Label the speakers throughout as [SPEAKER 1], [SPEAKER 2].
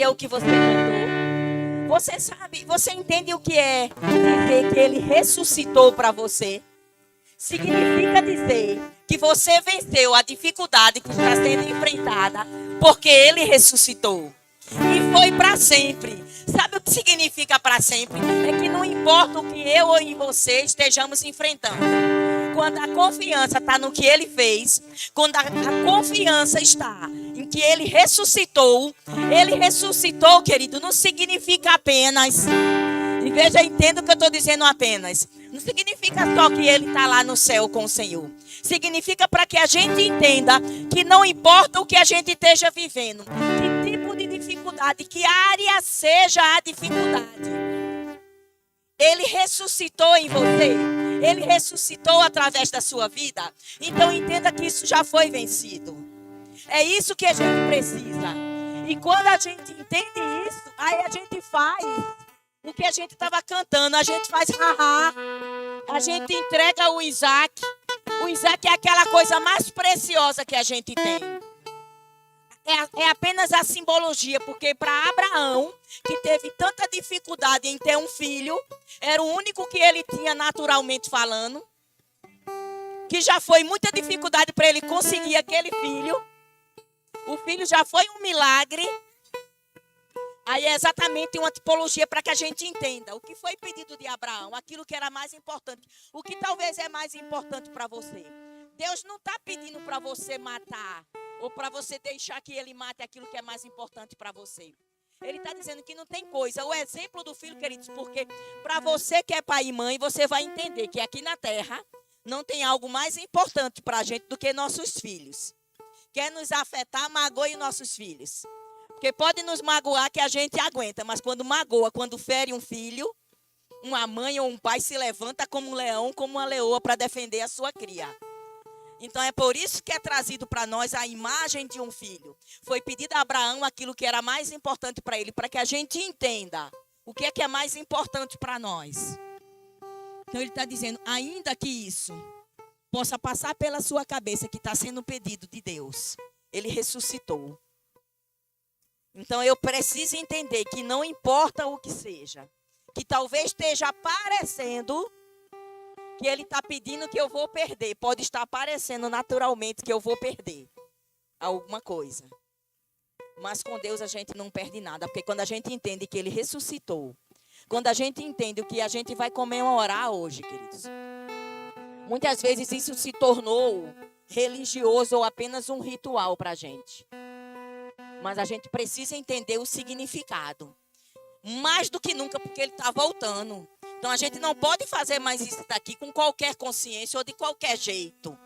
[SPEAKER 1] O que você cantou, você sabe, você entende o que é dizer que ele ressuscitou para você? Significa dizer que você venceu a dificuldade que está sendo enfrentada porque ele ressuscitou e foi para sempre. Sabe o que significa para sempre? É que não importa o que eu ou você estejamos enfrentando, quando a confiança está no que ele fez, quando a confiança está em que ele ressuscitou, querido, não significa apenas, e veja, entenda o que eu estou dizendo apenas, não significa só que ele está lá no céu com o Senhor, significa para que a gente entenda que não importa o que a gente esteja vivendo, que tipo de dificuldade, que área seja a dificuldade, ele ressuscitou em você. Ele ressuscitou através da sua vida. Então entenda que isso já foi vencido. É isso que a gente precisa. E quando a gente entende isso, aí a gente faz o que a gente estava cantando. A gente faz haha. A gente entrega o Isaac. O Isaac é aquela coisa mais preciosa que a gente tem. É apenas a simbologia, porque para Abraão, que teve tanta dificuldade em ter um filho, era o único que ele tinha naturalmente falando, que já foi muita dificuldade para ele conseguir aquele filho. O filho já foi um milagre. Aí é exatamente uma tipologia para que a gente entenda o que foi pedido de Abraão, aquilo que era mais importante, o que talvez é mais importante para você. Deus não está pedindo para você matar, ou para você deixar que ele mate aquilo que é mais importante para você. Ele está dizendo que não tem coisa. O exemplo do filho, queridos, porque para você que é pai e mãe, você vai entender que aqui na terra não tem algo mais importante para a gente do que nossos filhos. Quer nos afetar, magoe nossos filhos. Porque pode nos magoar que a gente aguenta, mas quando magoa, quando fere um filho, uma mãe ou um pai se levanta como um leão, como uma leoa para defender a sua cria. Então é por isso que é trazido para nós a imagem de um filho. Foi pedido a Abraão aquilo que era mais importante para ele, para que a gente entenda o que é mais importante para nós. Então ele está dizendo, ainda que isso possa passar pela sua cabeça, que está sendo pedido de Deus, ele ressuscitou. Então eu preciso entender que não importa o que seja, que talvez esteja parecendo que ele está pedindo que eu vou perder. Pode estar parecendo naturalmente que eu vou perder alguma coisa. Mas com Deus a gente não perde nada. Porque quando a gente entende que ele ressuscitou, quando a gente entende o que a gente vai comemorar hoje, queridos. Muitas vezes isso se tornou religioso ou apenas um ritual para a gente. Mas a gente precisa entender o significado. Mais do que nunca, porque ele está voltando. Então a gente não pode fazer mais isso daqui com qualquer consciência ou de qualquer jeito.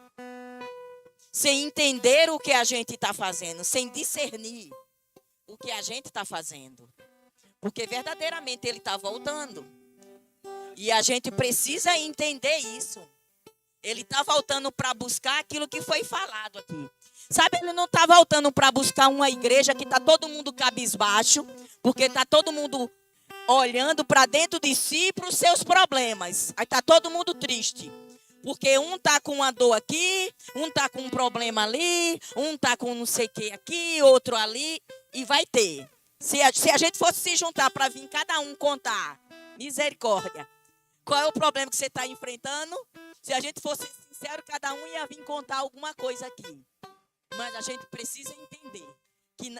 [SPEAKER 1] Sem entender o que a gente está fazendo, sem discernir o que a gente está fazendo. Porque verdadeiramente ele está voltando. E a gente precisa entender isso. Ele está voltando para buscar aquilo que foi falado aqui. Sabe, ele não está voltando para buscar uma igreja que está todo mundo cabisbaixo, porque está todo mundo olhando para dentro de si e para os seus problemas. Aí está todo mundo triste. Porque um está com uma dor aqui, um está com um problema ali, um está com não sei o que aqui, outro ali, e vai ter. Se a gente fosse se juntar para vir cada um contar, misericórdia, Qual é o problema que você está enfrentando? Se a gente fosse sincero, cada um ia vir contar alguma coisa aqui. Mas a gente precisa entender que...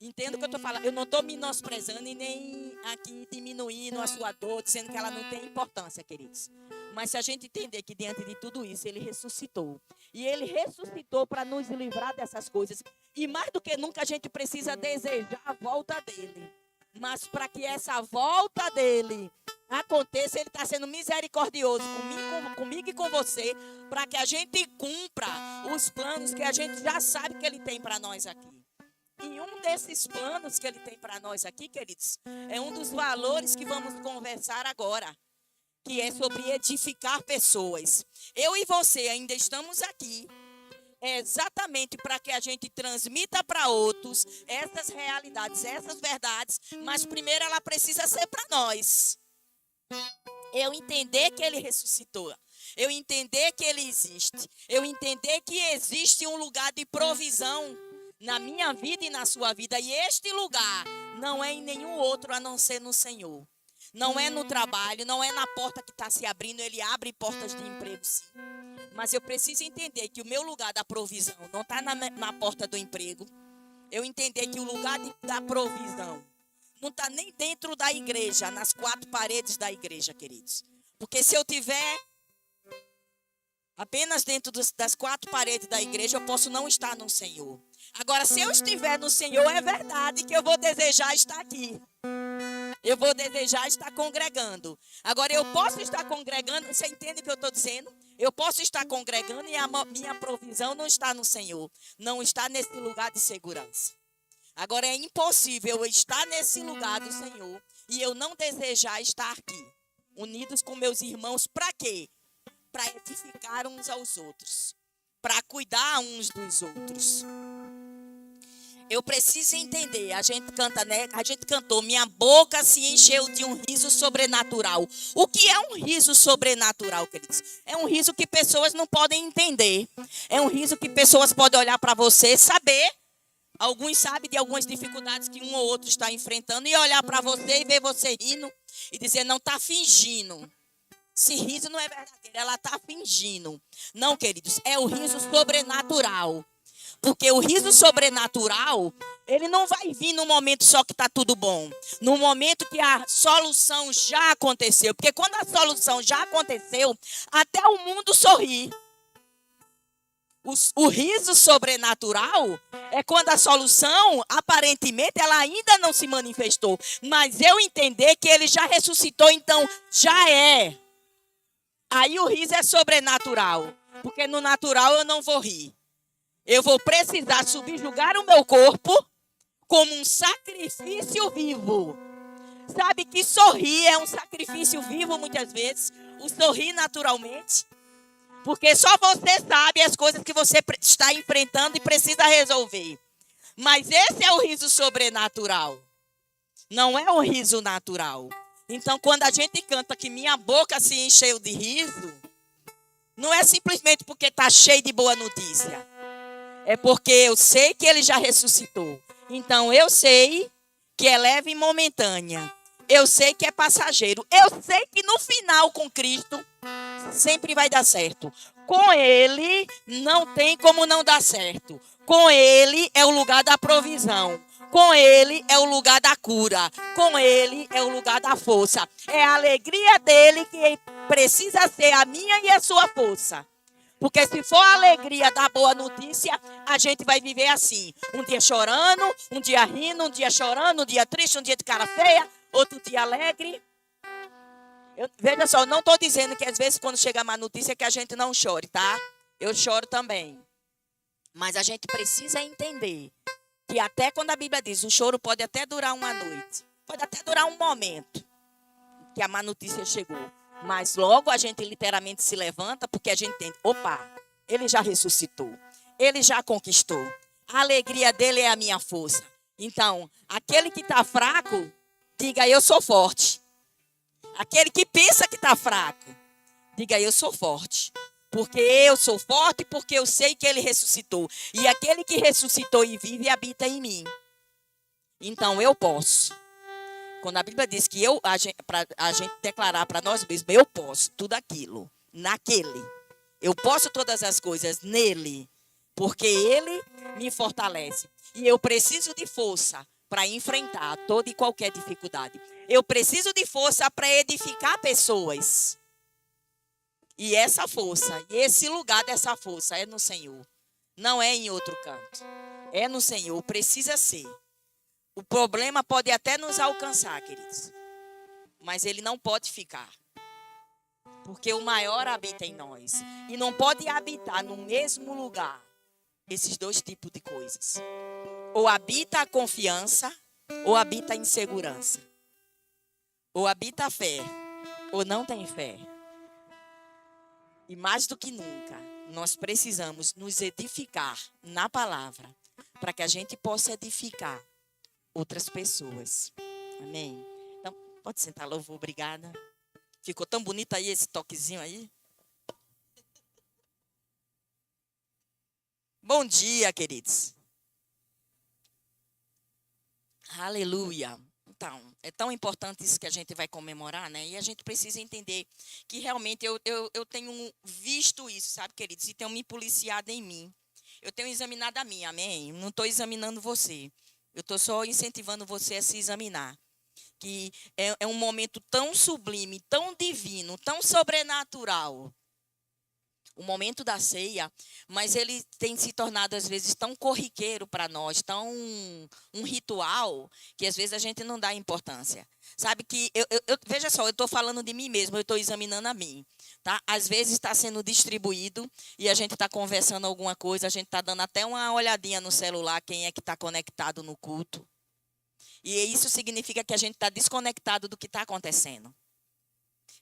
[SPEAKER 1] Entenda o que eu estou falando. Eu não estou menosprezando e nem aqui diminuindo a sua dor, dizendo que ela não tem importância, queridos. Mas se a gente entender que diante de tudo isso, Ele ressuscitou. E Ele ressuscitou para nos livrar dessas coisas. E mais do que nunca a gente precisa desejar a volta dEle. Mas para que essa volta dEle aconteça, Ele está sendo misericordioso comigo e com você, para que a gente cumpra os planos que a gente já sabe que Ele tem para nós aqui. E um desses planos que Ele tem para nós aqui, queridos, é um dos valores que vamos conversar agora, que é sobre edificar pessoas. Eu e você ainda estamos aqui exatamente para que a gente transmita para outros essas realidades, essas verdades, mas primeiro ela precisa ser para nós. Eu entender que Ele ressuscitou. Eu entender que Ele existe. Eu entender que existe um lugar de provisão na minha vida e na sua vida. E este lugar não é em nenhum outro a não ser no Senhor. Não é no trabalho, não é na porta que está se abrindo. Ele abre portas de emprego, sim. Mas eu preciso entender que o meu lugar da provisão não está na porta do emprego. Eu entender que o lugar da provisão não está nem dentro da igreja, nas quatro paredes da igreja, queridos. Porque se eu tiver apenas dentro das quatro paredes da igreja, eu posso não estar no Senhor. Agora, se eu estiver no Senhor, é verdade que eu vou desejar estar aqui. Eu vou desejar estar congregando. Agora, eu posso estar congregando, você entende o que eu estou dizendo? Eu posso estar congregando e a minha provisão não está no Senhor. Não está nesse lugar de segurança. Agora, é impossível eu estar nesse lugar do Senhor e eu não desejar estar aqui, unidos com meus irmãos, para quê? Para edificar uns aos outros, para cuidar uns dos outros. Eu preciso entender, a gente canta, né? A gente cantou, minha boca se encheu de um riso sobrenatural. O que é um riso sobrenatural, queridos? É um riso que pessoas não podem entender. É um riso que pessoas podem olhar para você, saber. Alguns sabem de algumas dificuldades que um ou outro está enfrentando e olhar para você e ver você rindo e dizer, não, está fingindo. Esse riso não é verdadeiro, ela está fingindo. Não, queridos, é o riso sobrenatural. Porque o riso sobrenatural, ele não vai vir no momento só que está tudo bom. No momento que a solução já aconteceu. Porque quando a solução já aconteceu, até o mundo sorri. O riso sobrenatural é quando a solução, aparentemente, ela ainda não se manifestou. Mas eu entender que ele já ressuscitou, então já é. Aí o riso é sobrenatural. Porque no natural eu não vou rir. Eu vou precisar subjugar o meu corpo como um sacrifício vivo. Sabe que sorrir é um sacrifício vivo muitas vezes. O sorrir naturalmente. Porque só você sabe as coisas que você está enfrentando e precisa resolver. Mas esse é o riso sobrenatural. Não é o riso natural. Então, quando a gente canta que minha boca se encheu de riso, não é simplesmente porque está cheio de boa notícia. É porque eu sei que ele já ressuscitou. Então, eu sei que é leve e momentânea. Eu sei que é passageiro. Eu sei que no final, com Cristo, sempre vai dar certo. Com Ele, não tem como não dar certo. Com Ele é o lugar da provisão. Com Ele é o lugar da cura. Com Ele é o lugar da força. É a alegria dele que precisa ser a minha e a sua força. Porque se for a alegria da boa notícia, a gente vai viver assim. Um dia chorando, um dia rindo, um dia chorando, um dia triste, um dia de cara feia, outro dia alegre. Veja só, eu não estou dizendo que às vezes quando chega a má notícia que a gente não chore, tá? Eu choro também. Mas a gente precisa entender que até quando a Bíblia diz, o choro pode até durar uma noite. Pode até durar um momento que a má notícia chegou. Mas logo a gente literalmente se levanta porque a gente entende, opa, ele já ressuscitou, ele já conquistou. A alegria dele é a minha força. Então, aquele que está fraco, diga eu sou forte. Aquele que pensa que está fraco, diga eu sou forte. Porque eu sou forte, porque eu sei que ele ressuscitou. E aquele que ressuscitou e vive habita em mim. Então eu posso. Quando a Bíblia diz que para a gente declarar para nós mesmos, eu posso tudo aquilo, naquele. Eu posso todas as coisas nele, porque ele me fortalece. E eu preciso de força para enfrentar toda e qualquer dificuldade. Eu preciso de força para edificar pessoas. E essa força, e esse lugar dessa força é no Senhor. Não é em outro canto. É no Senhor, precisa ser. O problema pode até nos alcançar, queridos. Mas ele não pode ficar. Porque o maior habita em nós. E não pode habitar no mesmo lugar esses dois tipos de coisas. Ou habita a confiança, ou habita a insegurança. Ou habita a fé, ou não tem fé. E mais do que nunca, nós precisamos nos edificar na palavra, para que a gente possa edificar outras pessoas. Amém? Então, pode sentar, louvor, obrigada. Ficou tão bonito aí esse toquezinho aí. Bom dia, queridos. Aleluia. Então, é tão importante isso que a gente vai comemorar, né? E a gente precisa entender que realmente eu tenho visto isso, sabe, queridos? E tenho me policiado em mim. Eu tenho examinado a mim, amém? Não estou examinando você. Eu estou só incentivando você a se examinar. Que é um momento tão sublime, tão divino, tão sobrenatural. O momento da ceia, mas ele tem se tornado às vezes tão corriqueiro para nós, tão um ritual, que às vezes a gente não dá importância. Sabe que, veja só, eu estou falando de mim mesmo, eu estou examinando a mim. Tá? Às vezes está sendo distribuído e a gente está conversando alguma coisa, a gente está dando até uma olhadinha no celular, quem é que está conectado no culto. E isso significa que a gente está desconectado do que está acontecendo.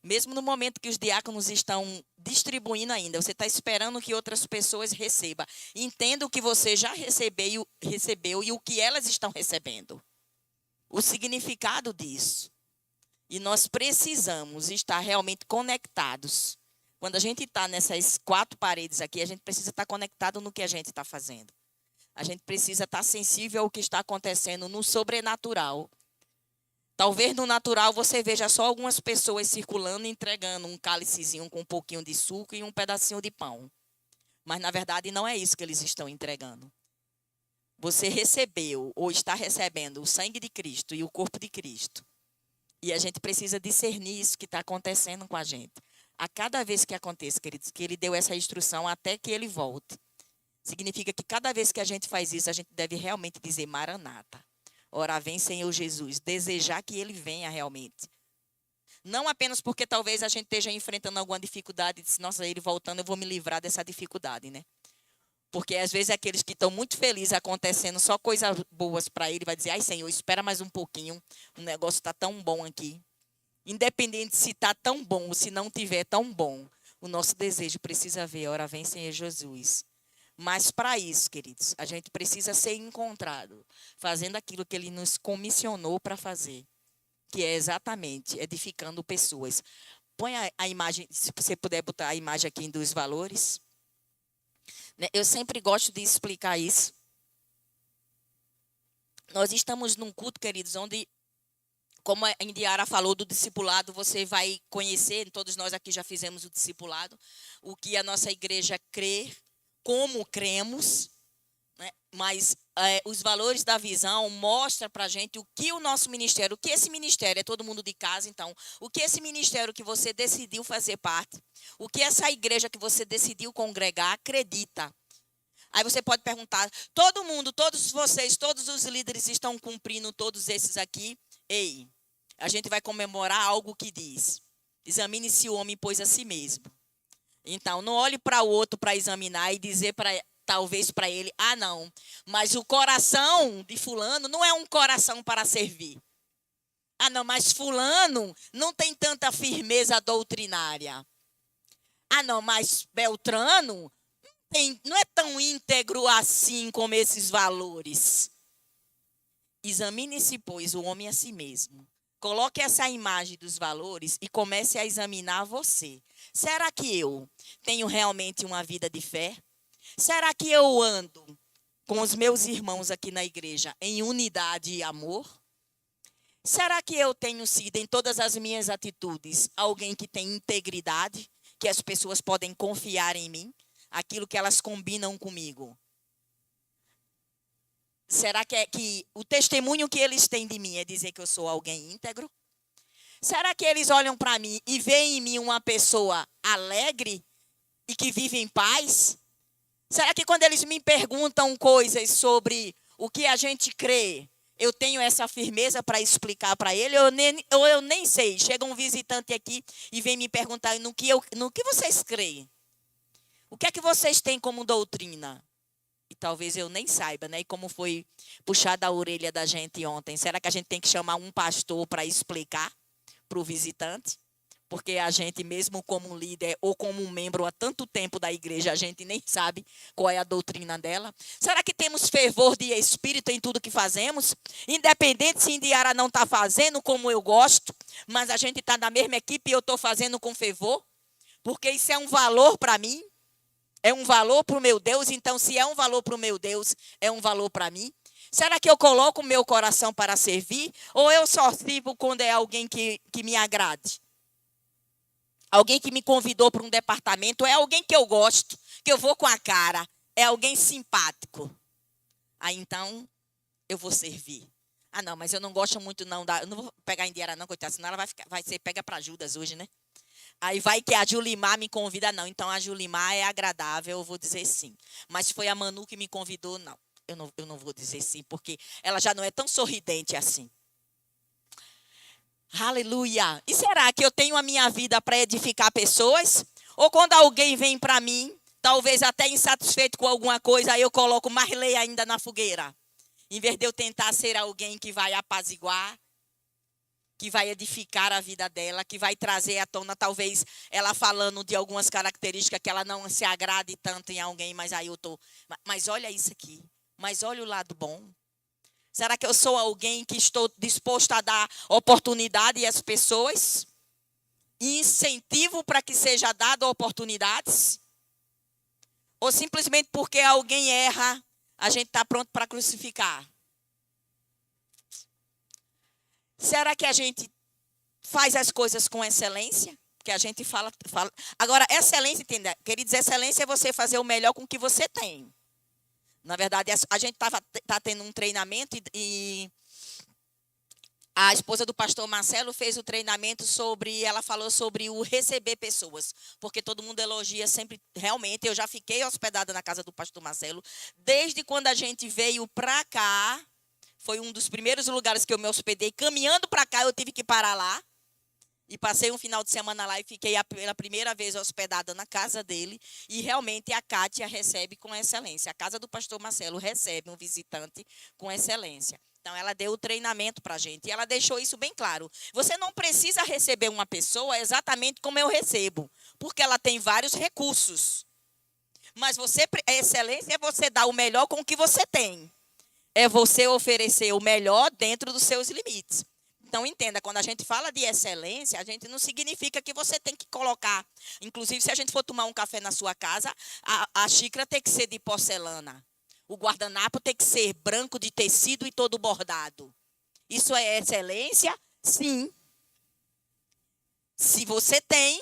[SPEAKER 1] Mesmo no momento que os diáconos estão distribuindo ainda, você está esperando que outras pessoas recebam. Entenda o que você já recebeu e o que elas estão recebendo. O significado disso. E nós precisamos estar realmente conectados. Quando a gente está nessas 4 paredes aqui, a gente precisa estar conectado no que a gente está fazendo. A gente precisa estar sensível ao que está acontecendo no sobrenatural. Talvez no natural você veja só algumas pessoas circulando e entregando um cálicezinho com um pouquinho de suco e um pedacinho de pão. Mas, na verdade, não é isso que eles estão entregando. Você recebeu ou está recebendo o sangue de Cristo e o corpo de Cristo. E a gente precisa discernir isso que está acontecendo com a gente. A cada vez que aconteça, queridos, que ele deu essa instrução até que ele volte. Significa que cada vez que a gente faz isso, a gente deve realmente dizer Maranata. Ora, vem, Senhor Jesus, desejar que ele venha realmente. Não apenas porque talvez a gente esteja enfrentando alguma dificuldade e diz, nossa, ele voltando, eu vou me livrar dessa dificuldade, né? Porque às vezes aqueles que estão muito felizes acontecendo só coisas boas para ele, vai dizer, ai, Senhor, espera mais um pouquinho, o negócio está tão bom aqui. Independente se está tão bom ou se não tiver tão bom, o nosso desejo precisa ver, ora, vem, Senhor Jesus. Mas para isso, queridos, a gente precisa ser encontrado fazendo aquilo que ele nos comissionou para fazer, que é exatamente edificando pessoas. Põe a imagem, se você puder botar a imagem aqui dos valores. Eu sempre gosto de explicar isso. Nós estamos num culto, queridos, onde, como a Indiara falou do discipulado, você vai conhecer, todos nós aqui já fizemos o discipulado, o que a nossa igreja crê, como cremos, né? Mas os valores da visão mostram para a gente o que o nosso ministério, o que esse ministério, é todo mundo de casa, então, o que esse ministério que você decidiu fazer parte, o que essa igreja que você decidiu congregar acredita. Aí você pode perguntar, todo mundo, todos vocês, todos os líderes estão cumprindo todos esses aqui? Ei, a gente vai comemorar algo que diz, examine-se o homem, pois a si mesmo. Então, não olhe para o outro para examinar e dizer talvez para ele, não, mas o coração de fulano não é um coração para servir. Não, mas fulano não tem tanta firmeza doutrinária. Não, mas Beltrano não é tão íntegro assim como esses valores. Examine-se, pois, o homem a si mesmo. Coloque essa imagem dos valores e comece a examinar você. Será que eu tenho realmente uma vida de fé? Será que eu ando com os meus irmãos aqui na igreja em unidade e amor? Será que eu tenho sido, em todas as minhas atitudes, alguém que tem integridade, que as pessoas podem confiar em mim, aquilo que elas combinam comigo? Será que o testemunho que eles têm de mim é dizer que eu sou alguém íntegro? Será que eles olham para mim e veem em mim uma pessoa alegre e que vive em paz? Será que quando eles me perguntam coisas sobre o que a gente crê, eu tenho essa firmeza para explicar para ele? Ou eu nem sei. Chega um visitante aqui e vem me perguntar no que vocês creem. O que é que vocês têm como doutrina? E talvez eu nem saiba, né? E como foi puxada a orelha da gente ontem. Será que a gente tem que chamar um pastor para explicar para o visitante? Porque a gente, mesmo como líder ou como um membro há tanto tempo da igreja, a gente nem sabe qual é a doutrina dela. Será que temos fervor de espírito em tudo que fazemos? Independente se Indiara não está fazendo como eu gosto, mas a gente está na mesma equipe e eu estou fazendo com fervor? Porque isso é um valor para mim, é um valor para o meu Deus. Então, se é um valor para o meu Deus, é um valor para mim. Será que eu coloco o meu coração para servir? Ou eu só sirvo quando é alguém que me agrade? Alguém que me convidou para um departamento, é alguém que eu gosto, que eu vou com a cara, é alguém simpático. Aí então, eu vou servir. Ah, não, mas eu não gosto muito não, eu não vou pegar a Indiara não, coitada, senão ela vai ser pega para Judas hoje, né? Aí vai que a Julimar me convida, não. Então a Julimar é agradável, eu vou dizer sim. Mas se foi a Manu que me convidou, não. Eu não vou dizer sim, porque ela já não é tão sorridente assim. Aleluia! E será que eu tenho a minha vida para edificar pessoas? Ou quando alguém vem para mim, talvez até insatisfeito com alguma coisa, aí eu coloco mais lenha ainda na fogueira? Em vez de eu tentar ser alguém que vai apaziguar, que vai edificar a vida dela, que vai trazer à tona, talvez ela falando de algumas características que ela não se agrade tanto em alguém, mas aí eu estou. Mas olha isso aqui, mas olha o lado bom. Será que eu sou alguém que estou disposto a dar oportunidade às pessoas? Incentivo para que seja dado oportunidades? Ou simplesmente porque alguém erra, a gente está pronto para crucificar? Será que a gente faz as coisas com excelência? Que a gente fala. Agora, excelência, entenda, queridos, excelência é você fazer o melhor com o que você tem. Na verdade, a gente tá tendo um treinamento e a esposa do pastor Marcelo fez o treinamento ela falou sobre o receber pessoas, porque todo mundo elogia sempre, realmente, eu já fiquei hospedada na casa do pastor Marcelo, desde quando a gente veio para cá, foi um dos primeiros lugares que eu me hospedei, caminhando para cá eu tive que parar lá, e passei um final de semana lá e fiquei pela primeira vez hospedada na casa dele. E realmente a Kátia recebe com excelência. A casa do pastor Marcelo recebe um visitante com excelência. Então, ela deu o treinamento para a gente. E ela deixou isso bem claro. Você não precisa receber uma pessoa exatamente como eu recebo. Porque ela tem vários recursos. Mas a excelência é você dar o melhor com o que você tem. É você oferecer o melhor dentro dos seus limites. Então, entenda, quando a gente fala de excelência, a gente não significa que você tem que colocar. Inclusive, se a gente for tomar um café na sua casa, a xícara tem que ser de porcelana. O guardanapo tem que ser branco de tecido e todo bordado. Isso é excelência? Sim. Se você tem,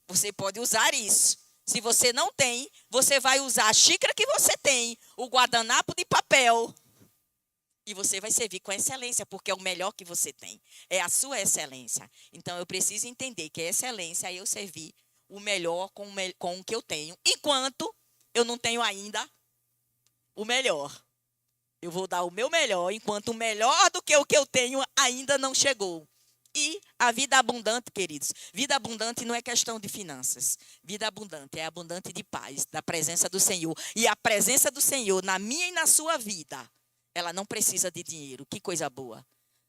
[SPEAKER 1] você pode usar isso. Se você não tem, você vai usar a xícara que você tem, o guardanapo de papel. E você vai servir com excelência, porque é o melhor que você tem. É a sua excelência. Então, eu preciso entender que a excelência é eu servir o melhor com o que eu tenho. Enquanto eu não tenho ainda o melhor. Eu vou dar o meu melhor, enquanto o melhor do que o que eu tenho ainda não chegou. E a vida abundante, queridos. Vida abundante não é questão de finanças. Vida abundante é abundante de paz, da presença do Senhor. E a presença do Senhor na minha e na sua vida, ela não precisa de dinheiro. Que coisa boa.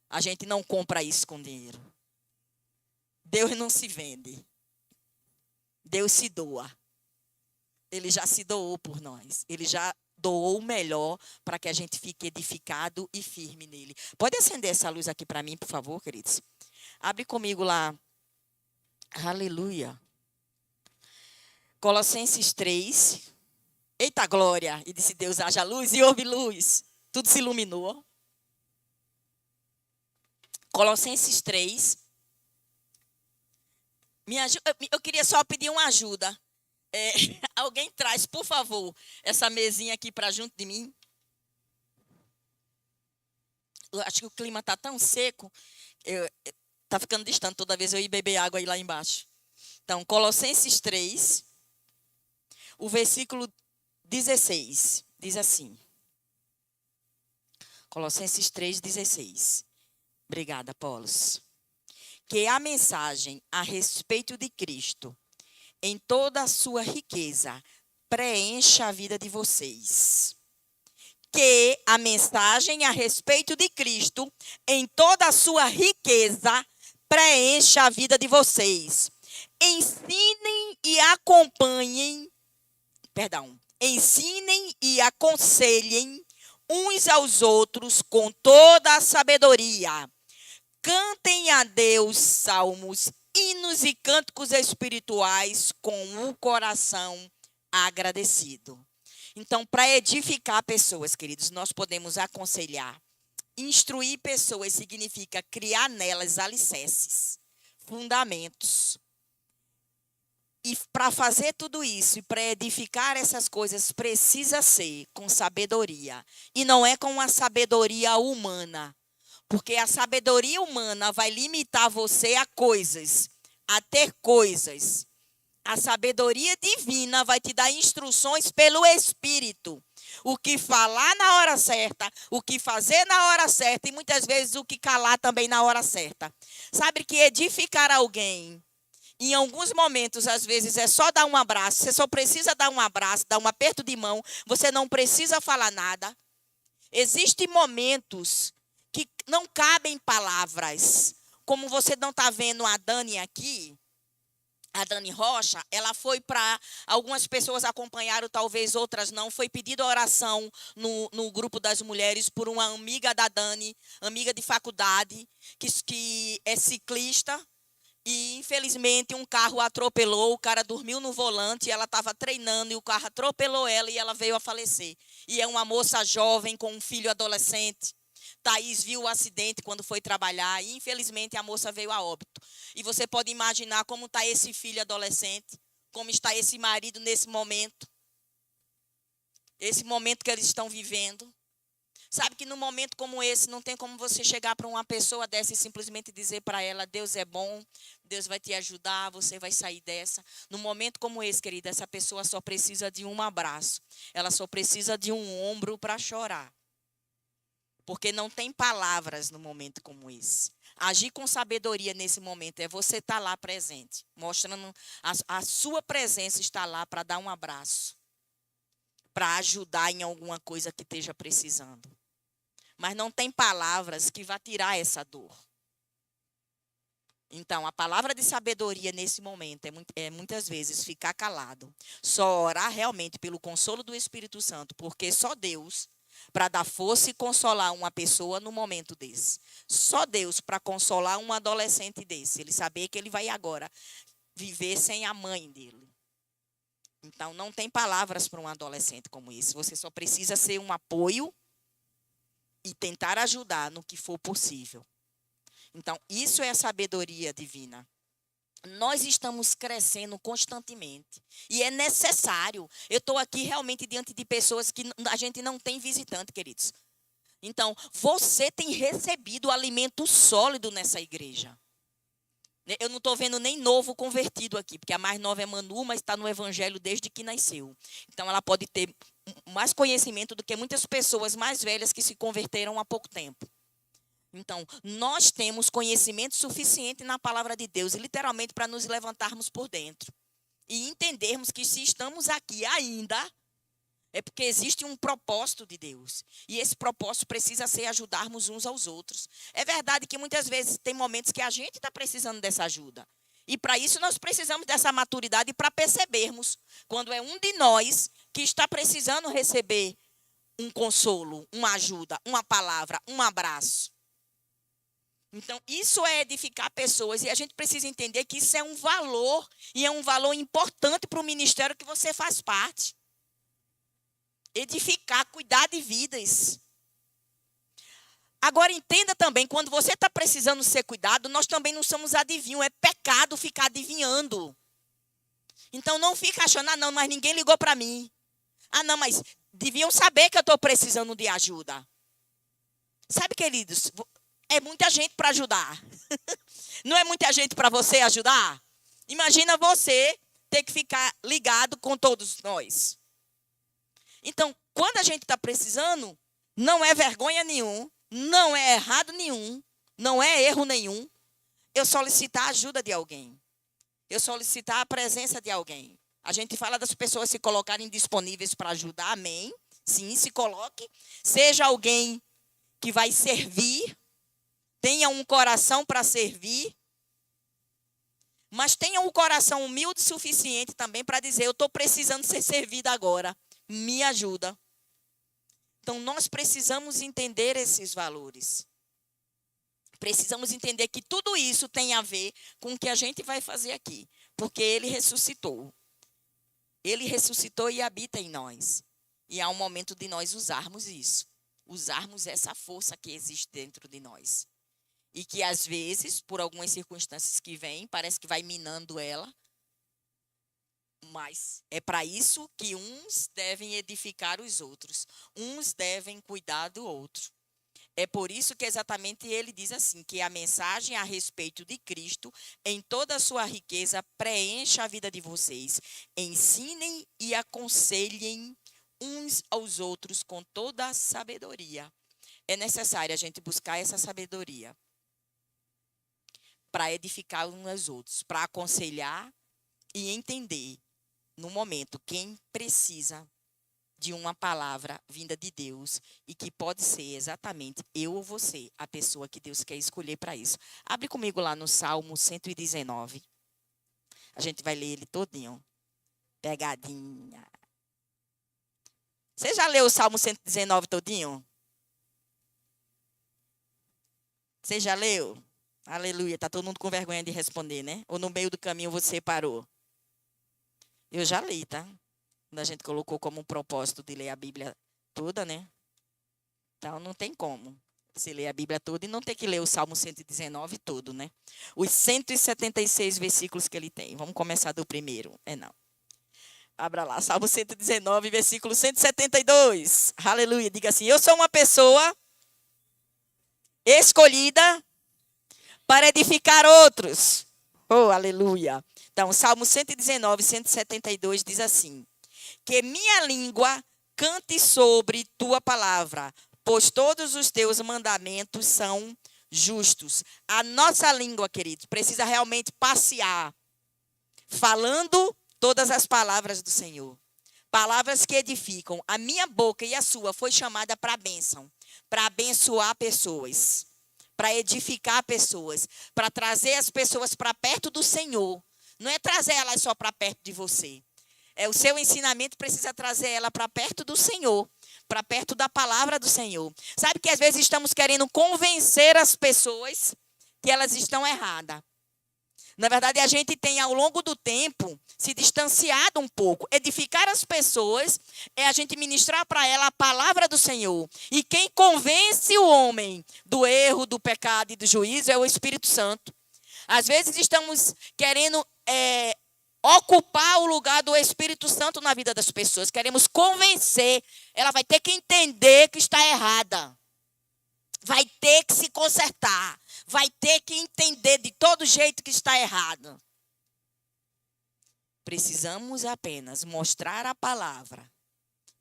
[SPEAKER 1] A gente não compra isso com dinheiro. Deus não se vende. Deus se doa. Ele já se doou por nós. Ele já doou o melhor para que a gente fique edificado e firme nele. Pode acender essa luz aqui para mim, por favor, queridos? Abre comigo lá. Aleluia. Colossenses 3. Eita glória. E disse Deus, haja luz e houve luz. Tudo se iluminou. Colossenses 3. Eu queria só pedir uma ajuda. Alguém traz, por favor, essa mesinha aqui para junto de mim. Eu acho que o clima está tão seco, está ficando distante toda vez eu ir beber água aí lá embaixo. Então, Colossenses 3, o versículo 16, diz assim. Colossenses 3, 16. Obrigada, Apolos. Que a mensagem a respeito de Cristo, em toda a sua riqueza, preencha a vida de vocês. Que a mensagem a respeito de Cristo, em toda a sua riqueza, preencha a vida de vocês. Ensinem e aconselhem uns aos outros com toda a sabedoria. Cantem a Deus salmos, hinos e cânticos espirituais com o coração agradecido. Então, para edificar pessoas, queridos, nós podemos aconselhar. Instruir pessoas significa criar nelas alicerces, fundamentos. E para fazer tudo isso e para edificar essas coisas, precisa ser com sabedoria. E não é com uma sabedoria humana. Porque a sabedoria humana vai limitar você a coisas, a ter coisas. A sabedoria divina vai te dar instruções pelo Espírito. O que falar na hora certa, o que fazer na hora certa e muitas vezes o que calar também na hora certa. Sabe que edificar alguém, em alguns momentos, às vezes, é só dar um abraço. Você só precisa dar um abraço, dar um aperto de mão. Você não precisa falar nada. Existem momentos que não cabem palavras. Como você não está vendo a Dani aqui, a Dani Rocha, ela foi para... Algumas pessoas acompanharam, talvez outras não. Foi pedido oração no grupo das mulheres por uma amiga da Dani, amiga de faculdade, que é ciclista. E, infelizmente, um carro atropelou, o cara dormiu no volante, ela estava treinando e o carro atropelou ela e ela veio a falecer. E é uma moça jovem com um filho adolescente. Thaís viu o acidente quando foi trabalhar e, infelizmente, a moça veio a óbito. E você pode imaginar como está esse filho adolescente, como está esse marido nesse momento que eles estão vivendo. Sabe que num momento como esse, não tem como você chegar para uma pessoa dessa e simplesmente dizer para ela, Deus é bom, Deus vai te ajudar, você vai sair dessa. Num momento como esse, querida, essa pessoa só precisa de um abraço. Ela só precisa de um ombro para chorar. Porque não tem palavras no momento como esse. Agir com sabedoria nesse momento é você estar lá presente, mostrando a sua presença está lá para dar um abraço, para ajudar em alguma coisa que esteja precisando. Mas não tem palavras que vá tirar essa dor. Então, a palavra de sabedoria nesse momento é muitas vezes ficar calado. Só orar realmente pelo consolo do Espírito Santo, porque só Deus para dar força e consolar uma pessoa no momento desse. Só Deus para consolar um adolescente desse. Ele saber que ele vai agora viver sem a mãe dele. Então, não tem palavras para um adolescente como esse. Você só precisa ser um apoio e tentar ajudar no que for possível. Então, isso é a sabedoria divina. Nós estamos crescendo constantemente. E é necessário. Eu estou aqui realmente diante de pessoas que a gente não tem visitante, queridos. Então, você tem recebido alimento sólido nessa igreja. Eu não estou vendo nem novo convertido aqui, porque a mais nova é Manu, mas está no evangelho desde que nasceu. Então, ela pode ter mais conhecimento do que muitas pessoas mais velhas que se converteram há pouco tempo. Então, nós temos conhecimento suficiente na palavra de Deus, literalmente para nos levantarmos por dentro. E entendermos que se estamos aqui ainda, é porque existe um propósito de Deus. E esse propósito precisa ser ajudarmos uns aos outros. É verdade que muitas vezes tem momentos que a gente está precisando dessa ajuda. E para isso nós precisamos dessa maturidade para percebermos quando é um de nós que está precisando receber um consolo, uma ajuda, uma palavra, um abraço. Então, isso é edificar pessoas. E a gente precisa entender que isso é um valor. E é um valor importante para o ministério que você faz parte. Edificar, cuidar de vidas. Agora entenda também, quando você está precisando ser cuidado, nós também não somos adivinhos. É pecado ficar adivinhando. Então não fica achando, ah não, mas ninguém ligou para mim. Ah não, mas deviam saber que eu estou precisando de ajuda. Sabe, queridos, é muita gente para ajudar. Não é muita gente para você ajudar? Imagina você ter que ficar ligado com todos nós. Então, quando a gente está precisando, não é vergonha nenhum, não é errado nenhum, não é erro nenhum eu solicitar a ajuda de alguém. Eu solicitar a presença de alguém. A gente fala das pessoas se colocarem disponíveis para ajudar, amém? Sim, se coloque. Seja alguém que vai servir, tenha um coração para servir, mas tenha um coração humilde o suficiente também para dizer, eu estou precisando ser servida agora, me ajuda. Então, nós precisamos entender esses valores. Precisamos entender que tudo isso tem a ver com o que a gente vai fazer aqui, porque Ele ressuscitou. Ele ressuscitou e habita em nós. E há um momento de nós usarmos isso. Usarmos essa força que existe dentro de nós. E que, às vezes, por algumas circunstâncias que vêm, parece que vai minando ela. Mas é para isso que uns devem edificar os outros. Uns devem cuidar do outro. É por isso que exatamente ele diz assim, que a mensagem a respeito de Cristo, em toda a sua riqueza, preencha a vida de vocês. Ensinem e aconselhem uns aos outros com toda a sabedoria. É necessário a gente buscar essa sabedoria para edificar uns aos outros, para aconselhar e entender, no momento, quem precisa de uma palavra vinda de Deus e que pode ser exatamente eu ou você, a pessoa que Deus quer escolher para isso. Abre comigo lá no Salmo 119. A gente vai ler ele todinho. Pegadinha. Você já leu o Salmo 119 todinho? Você já leu? Aleluia. Está todo mundo com vergonha de responder, né? Ou no meio do caminho você parou? Eu já li, tá? Quando a gente colocou como um propósito de ler a Bíblia toda, né? Então, não tem como você ler a Bíblia toda e não ter que ler o Salmo 119 todo, né? Os 176 versículos que ele tem. Vamos começar do primeiro. Não. Abra lá, Salmo 119, versículo 172. Aleluia. Diga assim, eu sou uma pessoa escolhida para edificar outros. Oh, aleluia. Então, Salmo 119, 172 diz assim, que minha língua cante sobre tua palavra, pois todos os teus mandamentos são justos. A nossa língua, queridos, precisa realmente passear, falando todas as palavras do Senhor. Palavras que edificam. A minha boca e a sua foi chamada para bênção, para abençoar pessoas, para edificar pessoas, para trazer as pessoas para perto do Senhor. Não é trazer elas só para perto de você. O seu ensinamento precisa trazer ela para perto do Senhor, para perto da palavra do Senhor. Sabe que às vezes estamos querendo convencer as pessoas que elas estão erradas. Na verdade, a gente tem, ao longo do tempo, se distanciado um pouco. Edificar as pessoas é a gente ministrar para ela a palavra do Senhor. E quem convence o homem do erro, do pecado e do juízo é o Espírito Santo. Às vezes estamos querendo ocupar o lugar do Espírito Santo na vida das pessoas. Queremos convencer. Ela vai ter que entender que está errada. Vai ter que se consertar. Vai ter que entender de todo jeito que está errado. Precisamos apenas mostrar a palavra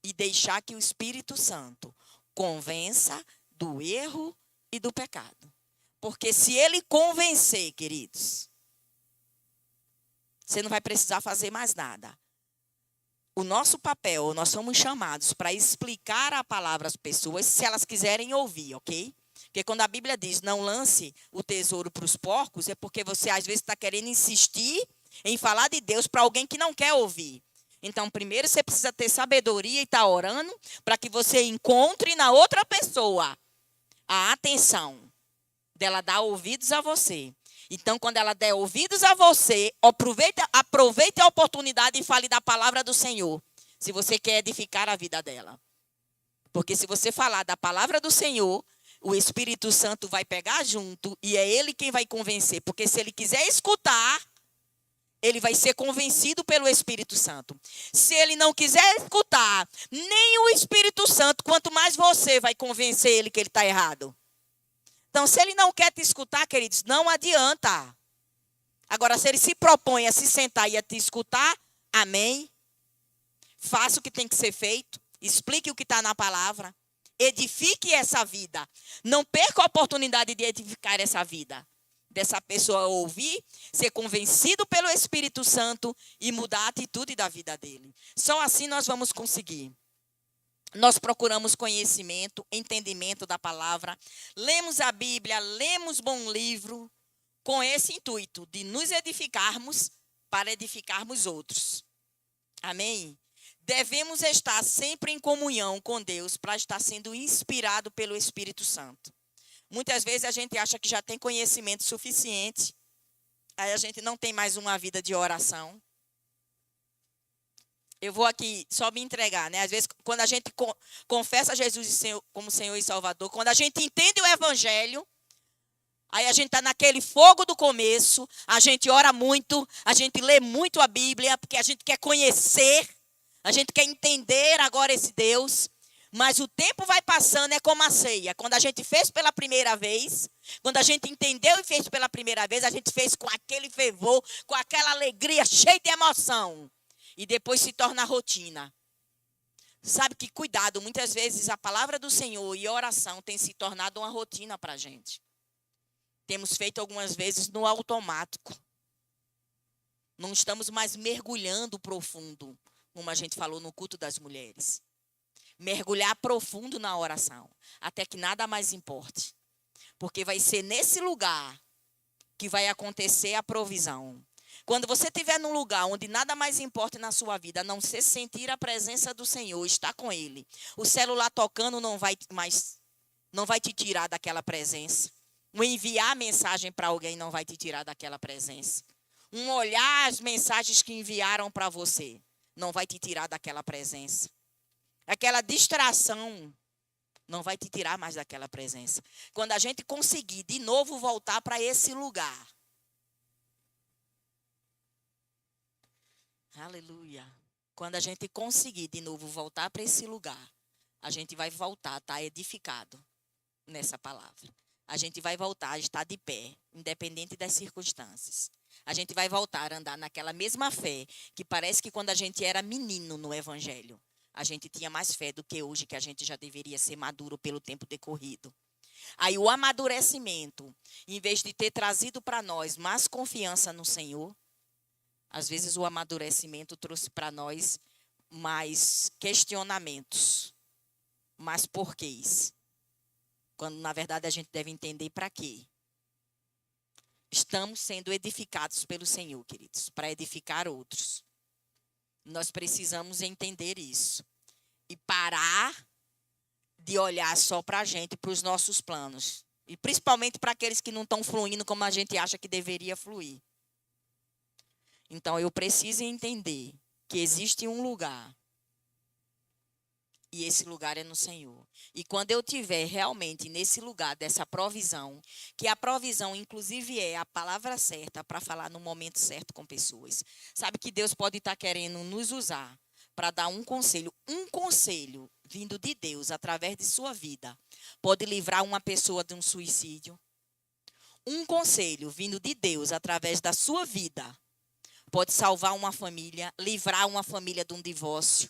[SPEAKER 1] e deixar que o Espírito Santo convença do erro e do pecado. Porque se ele convencer, queridos, você não vai precisar fazer mais nada. O nosso papel, nós somos chamados para explicar a palavra às pessoas se elas quiserem ouvir, ok? Porque quando a Bíblia diz não lance o tesouro para os porcos, é porque você às vezes está querendo insistir em falar de Deus para alguém que não quer ouvir. Então, primeiro você precisa ter sabedoria e estar orando para que você encontre na outra pessoa a atenção dela dar ouvidos a você. Então, quando ela der ouvidos a você, aproveite a oportunidade e fale da palavra do Senhor, se você quer edificar a vida dela. Porque se você falar da palavra do Senhor, o Espírito Santo vai pegar junto e é ele quem vai convencer. Porque se ele quiser escutar, ele vai ser convencido pelo Espírito Santo. Se ele não quiser escutar, nem o Espírito Santo, quanto mais você vai convencer ele que ele está errado. Então, se ele não quer te escutar, queridos, não adianta. Agora, se ele se propõe a se sentar e a te escutar, amém. Faça o que tem que ser feito. Explique o que está na palavra. Edifique essa vida. Não perca a oportunidade de edificar essa vida. Dessa pessoa ouvir, ser convencido pelo Espírito Santo e mudar a atitude da vida dele. Só assim nós vamos conseguir. Nós procuramos conhecimento, entendimento da palavra, lemos a Bíblia, lemos bom livro, com esse intuito de nos edificarmos para edificarmos outros. Amém? Devemos estar sempre em comunhão com Deus para estar sendo inspirado pelo Espírito Santo. Muitas vezes a gente acha que já tem conhecimento suficiente, aí a gente não tem mais uma vida de oração. Eu vou aqui só me entregar, né? Às vezes, quando a gente confessa Jesus como Senhor e Salvador, quando a gente entende o Evangelho, aí a gente está naquele fogo do começo, a gente ora muito, a gente lê muito a Bíblia, porque a gente quer conhecer, a gente quer entender agora esse Deus. Mas o tempo vai passando, é como a ceia. Quando a gente fez pela primeira vez, quando a gente entendeu e fez pela primeira vez, a gente fez com aquele fervor, com aquela alegria, cheio de emoção. E depois se torna rotina. Sabe que cuidado, muitas vezes a palavra do Senhor e a oração tem se tornado uma rotina para a gente. Temos feito algumas vezes no automático. Não estamos mais mergulhando profundo, como a gente falou no culto das mulheres. Mergulhar profundo na oração, até que nada mais importe. Porque vai ser nesse lugar que vai acontecer a provisão. Quando você estiver num lugar onde nada mais importa na sua vida, a não ser sentir a presença do Senhor, estar com Ele. O celular tocando não vai te tirar daquela presença. Um enviar mensagem para alguém não vai te tirar daquela presença. Um olhar as mensagens que enviaram para você não vai te tirar daquela presença. Aquela distração não vai te tirar mais daquela presença. Quando a gente conseguir de novo voltar para esse lugar. Aleluia. Quando a gente conseguir de novo voltar para esse lugar, a gente vai voltar a estar edificado nessa palavra. A gente vai voltar a estar de pé, independente das circunstâncias. A gente vai voltar a andar naquela mesma fé que parece que quando a gente era menino no Evangelho, a gente tinha mais fé do que hoje, que a gente já deveria ser maduro pelo tempo decorrido. Aí o amadurecimento, em vez de ter trazido para nós mais confiança no Senhor, às vezes o amadurecimento trouxe para nós mais questionamentos, mais porquês. Quando, na verdade, a gente deve entender para quê. Estamos sendo edificados pelo Senhor, queridos, para edificar outros. Nós precisamos entender isso. E parar de olhar só para a gente, para os nossos planos. E principalmente para aqueles que não estão fluindo como a gente acha que deveria fluir. Então, eu preciso entender que existe um lugar. E esse lugar é no Senhor. E quando eu estiver realmente nesse lugar dessa provisão, que a provisão, inclusive, é a palavra certa para falar no momento certo com pessoas. Sabe que Deus pode estar querendo nos usar para dar um conselho. Um conselho vindo de Deus através de sua vida pode livrar uma pessoa de um suicídio. Um conselho vindo de Deus através da sua vida pode salvar uma família, livrar uma família de um divórcio.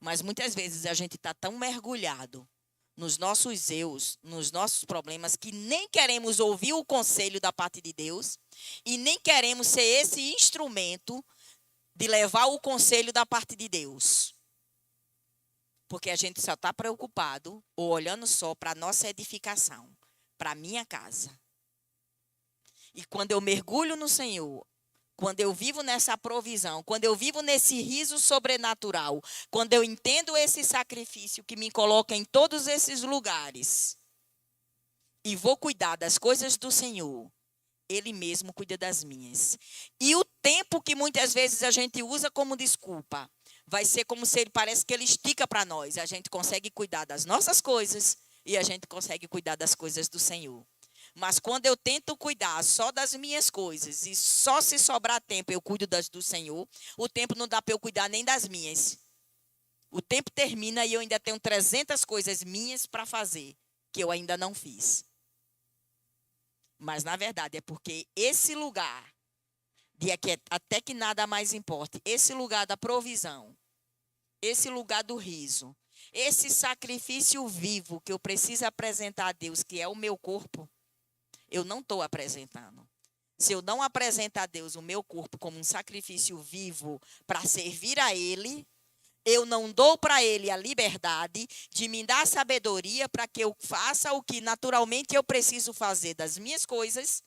[SPEAKER 1] Mas muitas vezes a gente está tão mergulhado nos nossos erros, nos nossos problemas, que nem queremos ouvir o conselho da parte de Deus e nem queremos ser esse instrumento de levar o conselho da parte de Deus. Porque a gente só está preocupado ou olhando só para a nossa edificação, para a minha casa. E quando eu mergulho no Senhor, quando eu vivo nessa provisão, quando eu vivo nesse riso sobrenatural, quando eu entendo esse sacrifício que me coloca em todos esses lugares e vou cuidar das coisas do Senhor, Ele mesmo cuida das minhas. E o tempo que muitas vezes a gente usa como desculpa, vai ser como se parece que Ele estica para nós. A gente consegue cuidar das nossas coisas, e a gente consegue cuidar das coisas do Senhor. Mas quando eu tento cuidar só das minhas coisas e só se sobrar tempo eu cuido das do Senhor, o tempo não dá para eu cuidar nem das minhas. O tempo termina e eu ainda tenho 300 coisas minhas para fazer, que eu ainda não fiz. Mas, na verdade, é porque esse lugar, até que nada mais importe, esse lugar da provisão, esse lugar do riso, esse sacrifício vivo que eu preciso apresentar a Deus, que é o meu corpo, eu não estou apresentando. Se eu não apresentar a Deus o meu corpo como um sacrifício vivo para servir a Ele, eu não dou para Ele a liberdade de me dar sabedoria para que eu faça o que naturalmente eu preciso fazer das minhas coisas,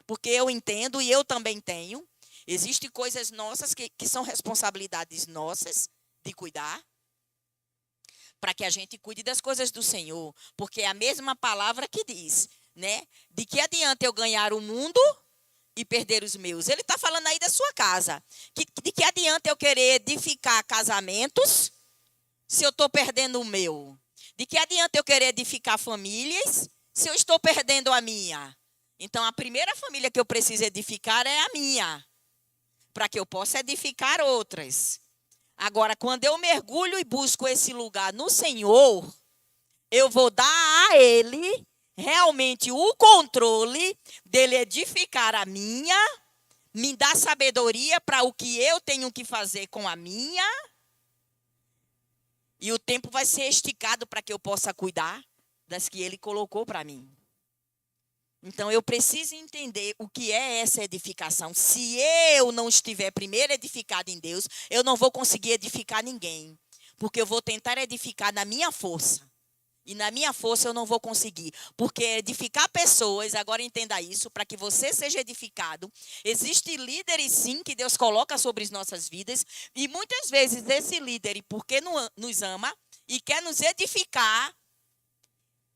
[SPEAKER 1] porque eu entendo e eu também tenho. Existem coisas nossas que são responsabilidades nossas de cuidar, para que a gente cuide das coisas do Senhor, porque é a mesma palavra que diz, né? De que adianta eu ganhar o mundo e perder os meus? Ele está falando aí da sua casa. De que adianta eu querer edificar casamentos se eu estou perdendo o meu? De que adianta eu querer edificar famílias se eu estou perdendo a minha? Então, a primeira família que eu preciso edificar é a minha, para que eu possa edificar outras. Agora, quando eu mergulho e busco esse lugar no Senhor, eu vou dar a Ele realmente o controle dele edificar a minha, me dar sabedoria para o que eu tenho que fazer com a minha, e o tempo vai ser esticado para que eu possa cuidar das que Ele colocou para mim. Então, eu preciso entender o que é essa edificação. Se eu não estiver primeiro edificado em Deus, eu não vou conseguir edificar ninguém. Porque eu vou tentar edificar na minha força. E na minha força eu não vou conseguir. Porque edificar pessoas, agora entenda isso, para que você seja edificado. Existem líderes, sim, que Deus coloca sobre as nossas vidas. E muitas vezes esse líder, porque nos ama e quer nos edificar,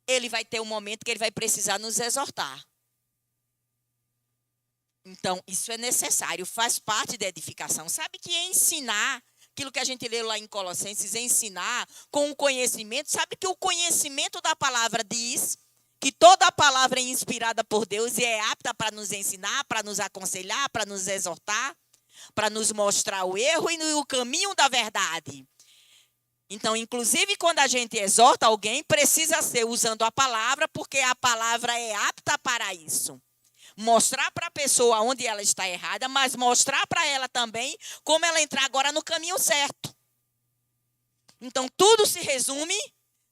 [SPEAKER 1] ele vai ter um momento que ele vai precisar nos exortar. Então, isso é necessário, faz parte da edificação. Sabe que ensinar, aquilo que a gente leu lá em Colossenses, ensinar com o conhecimento, sabe que o conhecimento da palavra diz que toda a palavra é inspirada por Deus e é apta para nos ensinar, para nos aconselhar, para nos exortar, para nos mostrar o erro e o caminho da verdade. Então, inclusive, quando a gente exorta alguém, precisa ser usando a palavra, porque a palavra é apta para isso. Mostrar para a pessoa onde ela está errada, mas mostrar para ela também como ela entrar agora no caminho certo. Então, tudo se resume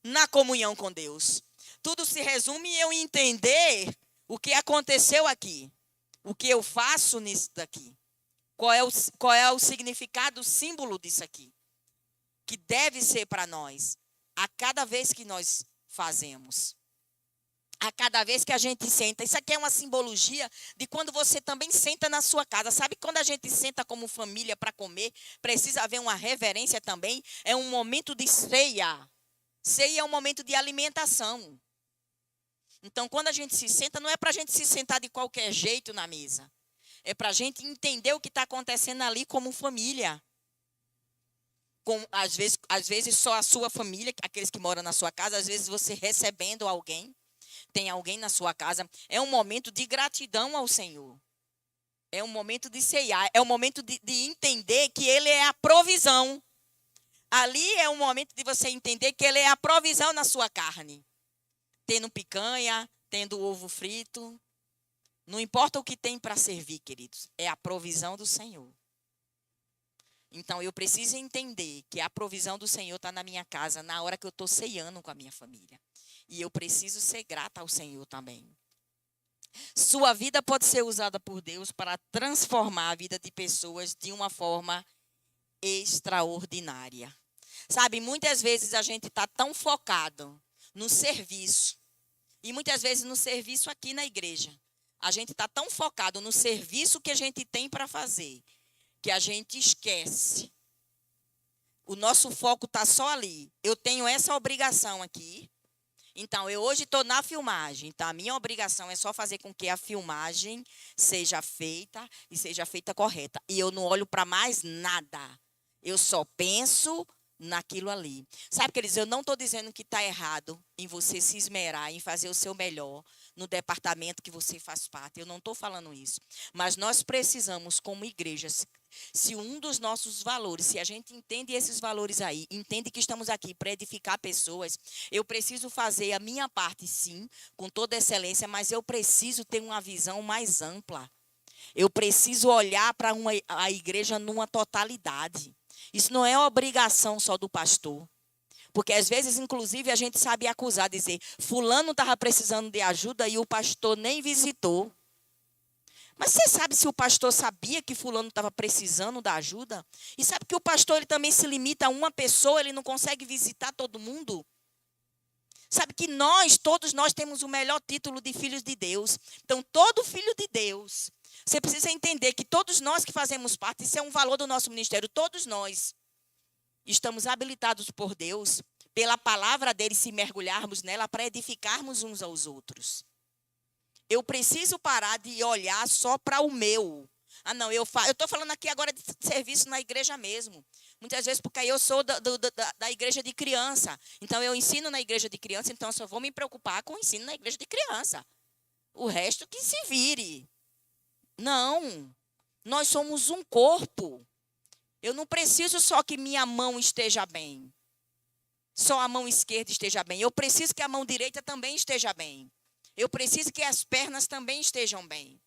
[SPEAKER 1] na comunhão com Deus. Tudo se resume em eu entender o que aconteceu aqui. O que eu faço nisso daqui. Qual é o significado, o símbolo disso aqui. Que deve ser para nós, a cada vez que nós fazemos. A cada vez que a gente senta. Isso aqui é uma simbologia de quando você também senta na sua casa. Sabe quando a gente senta como família para comer, precisa haver uma reverência também? É um momento de ceia. Ceia é um momento de alimentação. Então, quando a gente se senta, não é para a gente se sentar de qualquer jeito na mesa. É para a gente entender o que está acontecendo ali como família. Às vezes só a sua família, aqueles que moram na sua casa, às vezes você recebendo alguém, tem alguém na sua casa. É um momento de gratidão ao Senhor. É um momento de ceiar, é um momento de entender que Ele é a provisão. Ali é um momento de você entender que Ele é a provisão na sua carne. Tendo picanha, tendo ovo frito. Não importa o que tem para servir, queridos. É a provisão do Senhor. Então, eu preciso entender que a provisão do Senhor está na minha casa na hora que eu estou ceando com a minha família. E eu preciso ser grata ao Senhor também. Sua vida pode ser usada por Deus para transformar a vida de pessoas de uma forma extraordinária. Sabe, muitas vezes a gente está tão focado no serviço. E muitas vezes no serviço aqui na igreja. A gente está tão focado no serviço que a gente tem para fazer, que a gente esquece. O nosso foco está só ali. Eu tenho essa obrigação aqui. Então, eu hoje estou na filmagem. Então, a minha obrigação é só fazer com que a filmagem seja feita e seja feita correta. E eu não olho para mais nada. Eu só penso naquilo ali. Sabe, queridos, eu não estou dizendo que está errado em você se esmerar, em fazer o seu melhor no departamento que você faz parte. Eu não estou falando isso. Mas nós precisamos, como igreja, se um dos nossos valores, se a gente entende esses valores aí, entende que estamos aqui para edificar pessoas, eu preciso fazer a minha parte, sim, com toda excelência, mas eu preciso ter uma visão mais ampla. Eu preciso olhar para a igreja numa totalidade. Isso não é obrigação só do pastor. Porque às vezes, inclusive, a gente sabe acusar, dizer, fulano estava precisando de ajuda e o pastor nem visitou. Mas você sabe se o pastor sabia que fulano estava precisando da ajuda? E sabe que o pastor ele também se limita a uma pessoa, ele não consegue visitar todo mundo? Sabe que todos nós temos o melhor título de filhos de Deus. Então, todo filho de Deus, você precisa entender que todos nós que fazemos parte, isso é um valor do nosso ministério, todos nós estamos habilitados por Deus, pela palavra dele, se mergulharmos nela, para edificarmos uns aos outros. Eu preciso parar de olhar só para o meu. Ah, não, eu estou falando aqui agora de serviço na igreja mesmo. Muitas vezes porque eu sou da igreja de criança. Então, eu ensino na igreja de criança, então eu só vou me preocupar com o ensino na igreja de criança. O resto que se vire. Não, nós somos um corpo. Eu não preciso só que minha mão esteja bem. Só a mão esquerda esteja bem. Eu preciso que a mão direita também esteja bem. Eu preciso que as pernas também estejam bem.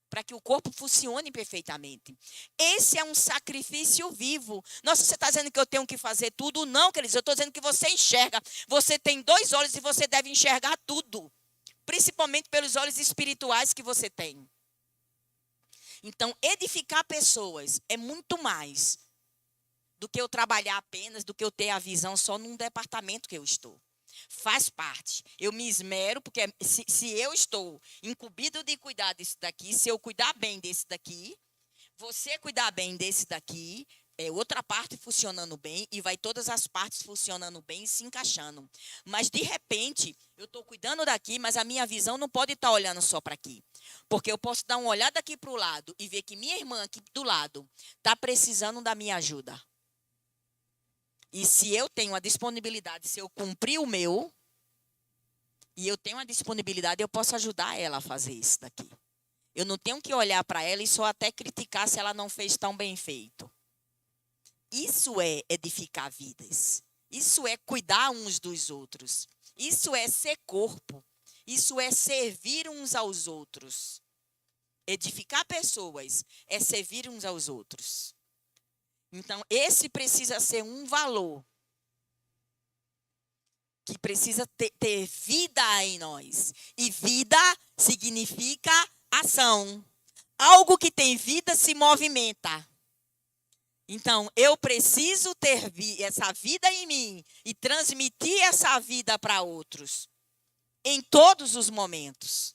[SPEAKER 1] Para que o corpo funcione perfeitamente. Esse é um sacrifício vivo. Nossa, você está dizendo que eu tenho que fazer tudo? Não, queridos. Eu estou dizendo que você enxerga. Você tem 2 olhos e você deve enxergar tudo. Principalmente pelos olhos espirituais que você tem. Então, edificar pessoas é muito mais do que eu trabalhar apenas, do que eu ter a visão só num departamento que eu estou. Faz parte. Eu me esmero, porque se eu estou incumbido de cuidar desse daqui, se eu cuidar bem desse daqui, você cuidar bem desse daqui, é outra parte funcionando bem e vai todas as partes funcionando bem e se encaixando. Mas, de repente, eu estou cuidando daqui, mas a minha visão não pode estar olhando só para aqui. Porque eu posso dar uma olhada aqui para o lado e ver que minha irmã aqui do lado está precisando da minha ajuda. E se eu tenho a disponibilidade, se eu cumprir o meu, e eu tenho a disponibilidade, eu posso ajudar ela a fazer isso daqui. Eu não tenho que olhar para ela e só até criticar se ela não fez tão bem feito. Isso é edificar vidas. Isso é cuidar uns dos outros. Isso é ser corpo. Isso é servir uns aos outros. Edificar pessoas é servir uns aos outros. Então, esse precisa ser um valor que precisa ter vida em nós. E vida significa ação. Algo que tem vida se movimenta. Então, eu preciso ter essa vida em mim e transmitir essa vida para outros. Em todos os momentos.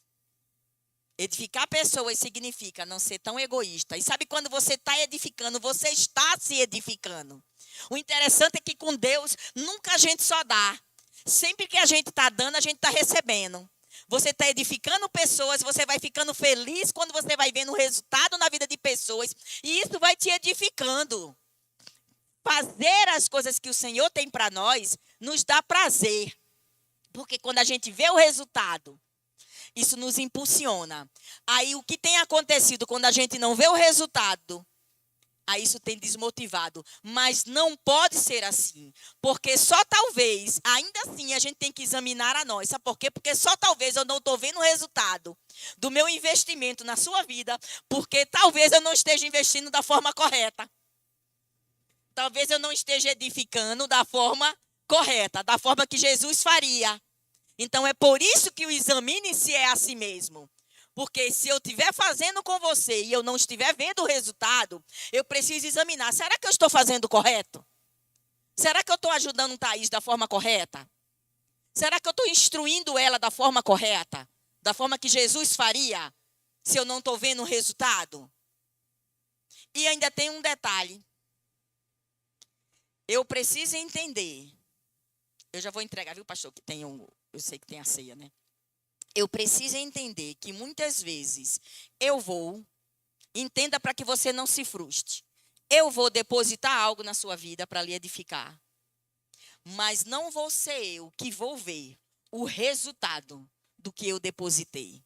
[SPEAKER 1] Edificar pessoas significa não ser tão egoísta. E sabe quando você está edificando, você está se edificando. O interessante é que com Deus, nunca a gente só dá. Sempre que a gente está dando, a gente está recebendo. Você está edificando pessoas, você vai ficando feliz quando você vai vendo o resultado na vida de pessoas. E isso vai te edificando. Fazer as coisas que o Senhor tem para nós, nos dá prazer. Porque quando a gente vê o resultado, isso nos impulsiona. Aí o que tem acontecido quando a gente não vê o resultado? Aí isso tem desmotivado. Mas não pode ser assim. Porque só talvez, ainda assim, a gente tem que examinar a nós. Sabe por quê? Porque só talvez eu não estou vendo o resultado do meu investimento na sua vida. Porque talvez eu não esteja investindo da forma correta. Talvez eu não esteja edificando da forma correta. Da forma que Jesus faria. Então, é por isso que o examine se é a si mesmo. Porque se eu estiver fazendo com você e eu não estiver vendo o resultado, eu preciso examinar. Será que eu estou fazendo correto? Será que eu estou ajudando Thaís da forma correta? Será que eu estou instruindo ela da forma correta? Da forma que Jesus faria? Se eu não estou vendo o resultado? E ainda tem um detalhe. Eu preciso entender. Eu já vou entregar, viu, pastor? Que tem eu sei que tem a ceia, né? Eu preciso entender que muitas vezes entenda para que você não se frustre. Eu vou depositar algo na sua vida para lhe edificar. Mas não vou ser eu que vou ver o resultado do que eu depositei.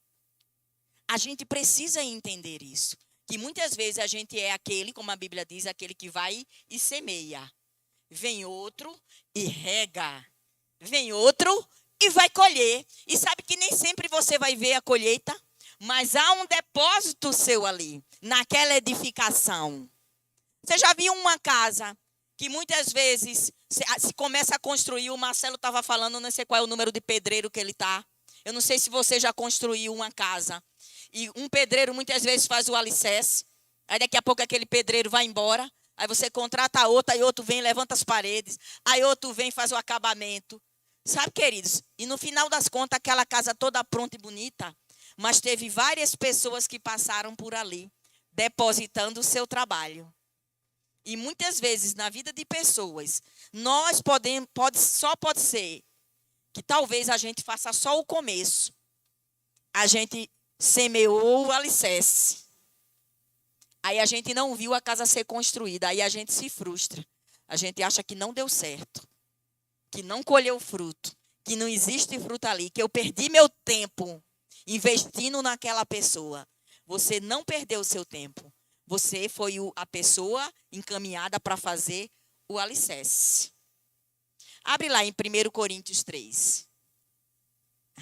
[SPEAKER 1] A gente precisa entender isso. Que muitas vezes a gente é aquele, como a Bíblia diz, aquele que vai e semeia. Vem outro e rega. Vem outro e vai colher. E sabe que nem sempre você vai ver a colheita, mas há um depósito seu ali, naquela edificação. Você já viu uma casa que muitas vezes se começa a construir, o Marcelo estava falando, não sei qual é o número de pedreiro que ele está. Eu não sei se você já construiu uma casa. E um pedreiro muitas vezes faz o alicerce. Aí daqui a pouco aquele pedreiro vai embora. Aí você contrata outro, aí outro vem e levanta as paredes. Aí outro vem e faz o acabamento. Sabe, queridos? E no final das contas, aquela casa toda pronta e bonita. Mas teve várias pessoas que passaram por ali, depositando o seu trabalho. E muitas vezes na vida de pessoas, nós só pode ser que talvez a gente faça só o começo. A gente semeou o alicerce. Aí a gente não viu a casa ser construída. Aí a gente se frustra. A gente acha que não deu certo. Que não colheu fruto. Que não existe fruto ali. Que eu perdi meu tempo investindo naquela pessoa. Você não perdeu o seu tempo. Você foi a pessoa encaminhada para fazer o alicerce. Abre lá em 1 Coríntios 3.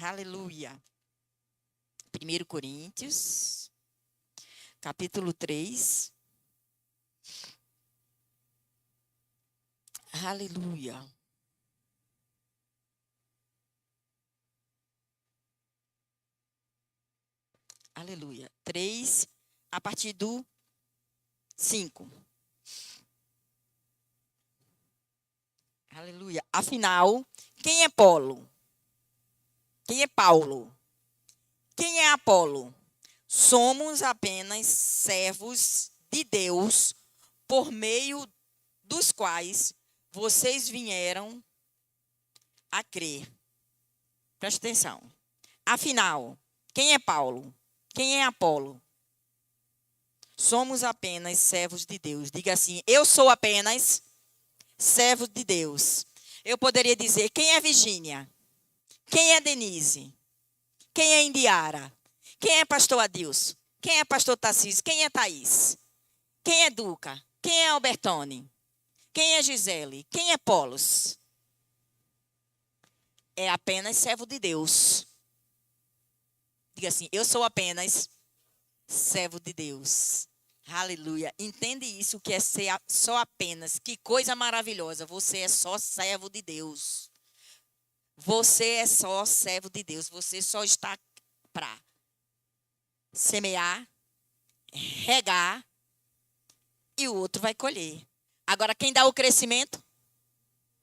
[SPEAKER 1] Aleluia. 1 Coríntios, capítulo 3. Aleluia. Aleluia. 3, a partir do 5. Aleluia. Afinal, quem é Paulo? Quem é Paulo? Quem é Apolo? Somos apenas servos de Deus, por meio dos quais vocês vieram a crer. Preste atenção. Afinal, quem é Paulo? Quem é Apolo? Somos apenas servos de Deus. Diga assim, eu sou apenas servo de Deus. Eu poderia dizer, quem é Virgínia? Quem é Denise? Quem é Indiara? Quem é pastor Adilson? Quem é pastor Tarcísio? Quem é Thaís? Quem é Duca? Quem é Albertone? Quem é Gisele? Quem é Polos? É apenas servo de Deus. Diga assim, eu sou apenas servo de Deus. Aleluia. Entende isso que é ser só apenas. Que coisa maravilhosa. Você é só servo de Deus. Você é só servo de Deus. Você só está para semear, regar e o outro vai colher. Agora, quem dá o crescimento?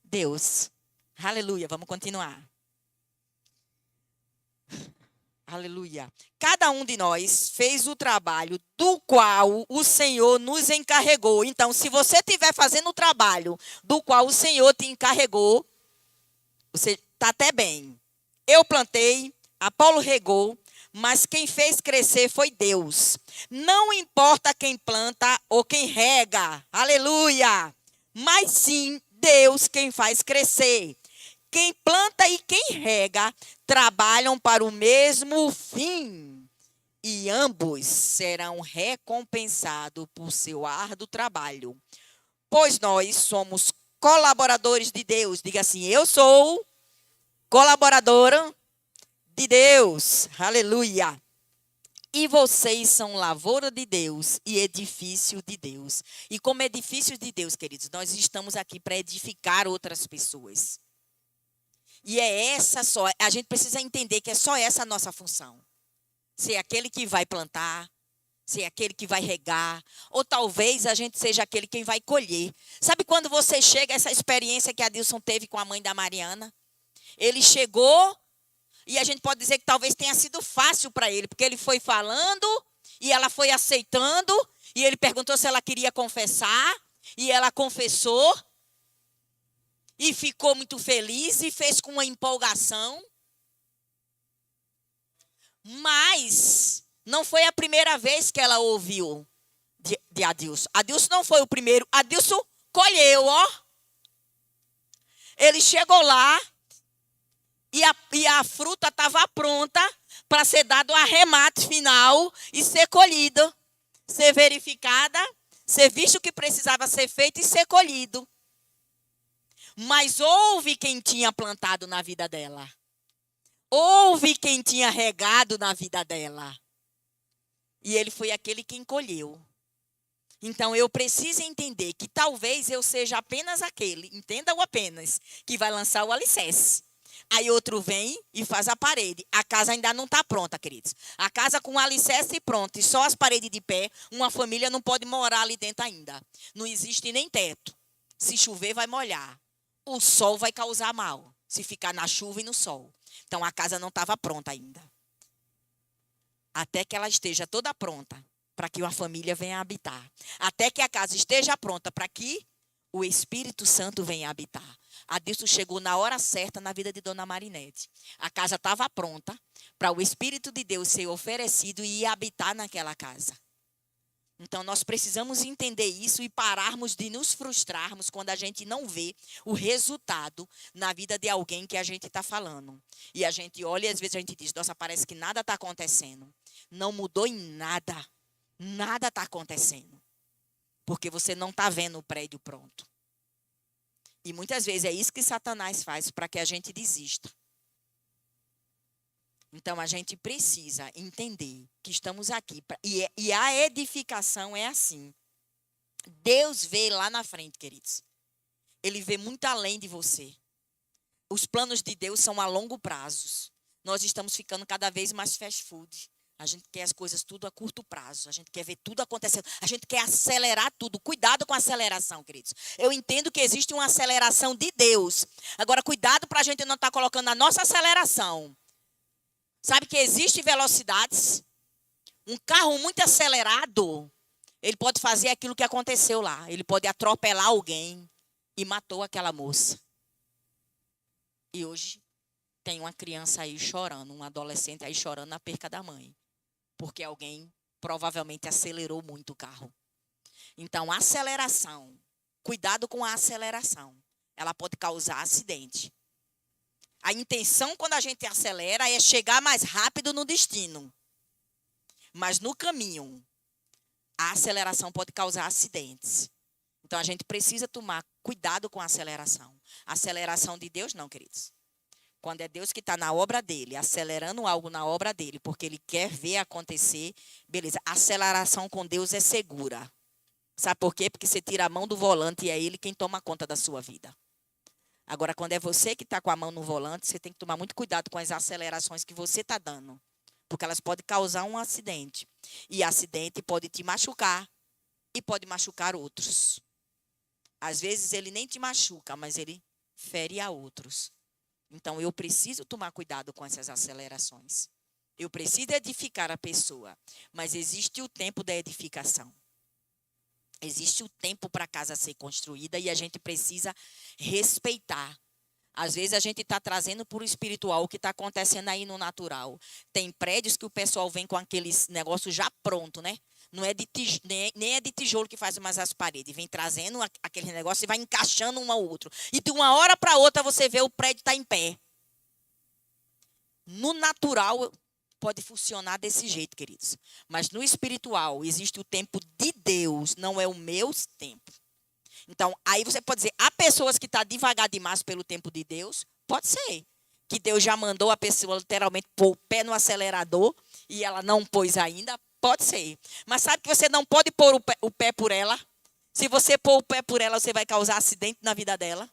[SPEAKER 1] Deus. Aleluia. Vamos continuar. Aleluia. Cada um de nós fez o trabalho do qual o Senhor nos encarregou. Então, se você estiver fazendo o trabalho do qual o Senhor te encarregou, você está até bem. Eu plantei, Apolo regou, mas quem fez crescer foi Deus. Não importa quem planta ou quem rega, aleluia, mas sim Deus quem faz crescer. Quem planta e quem rega trabalham para o mesmo fim, e ambos serão recompensados por seu árduo trabalho. Pois nós somos colaboradores de Deus. Diga assim, eu sou colaboradora de Deus. Aleluia. E vocês são lavoura de Deus e edifício de Deus. E como edifícios de Deus, queridos, nós estamos aqui para edificar outras pessoas. E é essa só, a gente precisa entender que é só essa a nossa função. Ser aquele que vai plantar, ser aquele que vai regar, ou talvez a gente seja aquele quem vai colher. Sabe quando você chega, essa experiência que a Adilson teve com a mãe da Mariana? Ele chegou e a gente pode dizer que talvez tenha sido fácil para ele, porque ele foi falando e ela foi aceitando, e ele perguntou se ela queria confessar, e ela confessou. E ficou muito feliz e fez com uma empolgação. Mas não foi a primeira vez que ela ouviu de Adilson. Adilson não foi o primeiro. Adilson colheu, ó. Ele chegou lá e a fruta estava pronta para ser dado o arremate final e ser colhida, ser verificada, ser visto o que precisava ser feito e ser colhido. Mas houve quem tinha plantado na vida dela. Houve quem tinha regado na vida dela. E ele foi aquele quem colheu. Então eu preciso entender que talvez eu seja apenas aquele, entenda-o apenas, que vai lançar o alicerce. Aí outro vem e faz a parede. A casa ainda não está pronta, queridos. A casa com o alicerce pronto e só as paredes de pé, uma família não pode morar ali dentro ainda. Não existe nem teto. Se chover, vai molhar. O sol vai causar mal, se ficar na chuva e no sol. Então a casa não estava pronta ainda. Até que ela esteja toda pronta para que uma família venha habitar. Até que a casa esteja pronta para que o Espírito Santo venha habitar. Adilson chegou na hora certa na vida de Dona Marinete. A casa estava pronta para o Espírito de Deus ser oferecido e ir habitar naquela casa. Então, nós precisamos entender isso e pararmos de nos frustrarmos quando a gente não vê o resultado na vida de alguém que a gente está falando. E a gente olha e às vezes a gente diz, nossa, parece que nada está acontecendo. Não mudou em nada. Nada está acontecendo. Porque você não está vendo o prédio pronto. E muitas vezes é isso que Satanás faz para que a gente desista. Então, a gente precisa entender que estamos aqui. E a edificação é assim. Deus vê lá na frente, queridos. Ele vê muito além de você. Os planos de Deus são a longo prazo. Nós estamos ficando cada vez mais fast food. A gente quer as coisas tudo a curto prazo. A gente quer ver tudo acontecendo. A gente quer acelerar tudo. Cuidado com a aceleração, queridos. Eu entendo que existe uma aceleração de Deus. Agora, cuidado para a gente não estar colocando a nossa aceleração. Sabe que existem velocidades? Um carro muito acelerado, ele pode fazer aquilo que aconteceu lá. Ele pode atropelar alguém e matou aquela moça. E hoje tem uma criança aí chorando, um adolescente aí chorando na perca da mãe. Porque alguém provavelmente acelerou muito o carro. Então, aceleração. Cuidado com a aceleração. Ela pode causar acidente. A intenção, quando a gente acelera, é chegar mais rápido no destino. Mas no caminho, a aceleração pode causar acidentes. Então, a gente precisa tomar cuidado com a aceleração. A aceleração de Deus, não, queridos. Quando é Deus que está na obra dele, acelerando algo na obra dele, porque ele quer ver acontecer, beleza. A aceleração com Deus é segura. Sabe por quê? Porque você tira a mão do volante e é ele quem toma conta da sua vida. Agora, quando é você que está com a mão no volante, você tem que tomar muito cuidado com as acelerações que você está dando. Porque elas podem causar um acidente. E acidente pode te machucar e pode machucar outros. Às vezes, ele nem te machuca, mas ele fere a outros. Então, eu preciso tomar cuidado com essas acelerações. Eu preciso edificar a pessoa. Mas existe o tempo da edificação. Existe o tempo para a casa ser construída e a gente precisa respeitar. Às vezes a gente está trazendo para o espiritual o que está acontecendo aí no natural. Tem prédios que o pessoal vem com aqueles negócios já pronto, né? Não é nem é de tijolo que faz mais as paredes. Vem trazendo aquele negócio e vai encaixando um ao outro. E de uma hora para outra você vê o prédio está em pé. No natural pode funcionar desse jeito, queridos. Mas no espiritual existe o tempo de Deus, não é o meu tempo. Então, aí você pode dizer, há pessoas que estão devagar demais pelo tempo de Deus? Pode ser. Que Deus já mandou a pessoa literalmente pôr o pé no acelerador e ela não pôs ainda? Pode ser. Mas sabe que você não pode pôr o pé por ela? Se você pôr o pé por ela, você vai causar acidente na vida dela.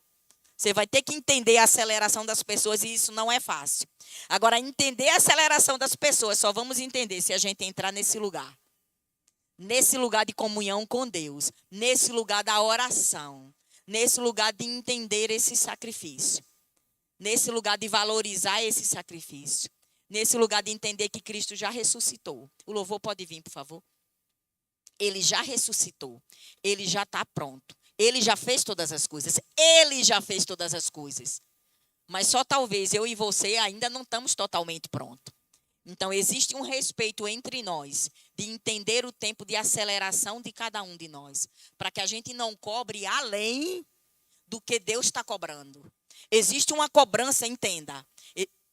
[SPEAKER 1] Você vai ter que entender a aceleração das pessoas e isso não é fácil. Agora, entender a aceleração das pessoas, só vamos entender se a gente entrar nesse lugar. Nesse lugar de comunhão com Deus. Nesse lugar da oração. Nesse lugar de entender esse sacrifício. Nesse lugar de valorizar esse sacrifício. Nesse lugar de entender que Cristo já ressuscitou. O louvor pode vir, por favor. Ele já ressuscitou. Ele já está pronto. Ele já fez todas as coisas. Ele já fez todas as coisas. Mas só talvez eu e você ainda não estamos totalmente prontos. Então, existe um respeito entre nós de entender o tempo de aceleração de cada um de nós, para que a gente não cobre além do que Deus está cobrando. Existe uma cobrança, entenda.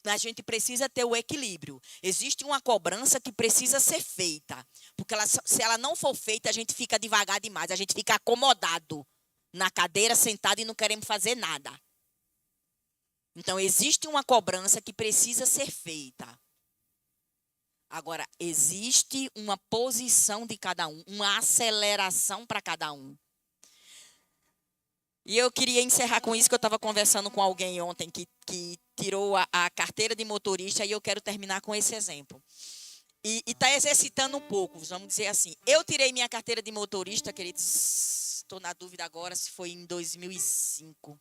[SPEAKER 1] A gente precisa ter o equilíbrio. Existe uma cobrança que precisa ser feita. Porque se ela não for feita, a gente fica devagar demais. A gente fica acomodado na cadeira, sentado e não queremos fazer nada. Então, existe uma cobrança que precisa ser feita. Agora, existe uma posição de cada um, uma aceleração para cada um. E eu queria encerrar com isso, que eu estava conversando com alguém ontem que tirou a carteira de motorista, e eu quero terminar com esse exemplo. E está exercitando um pouco, vamos dizer assim. Eu tirei minha carteira de motorista, queridos, estou na dúvida agora se foi em 2005,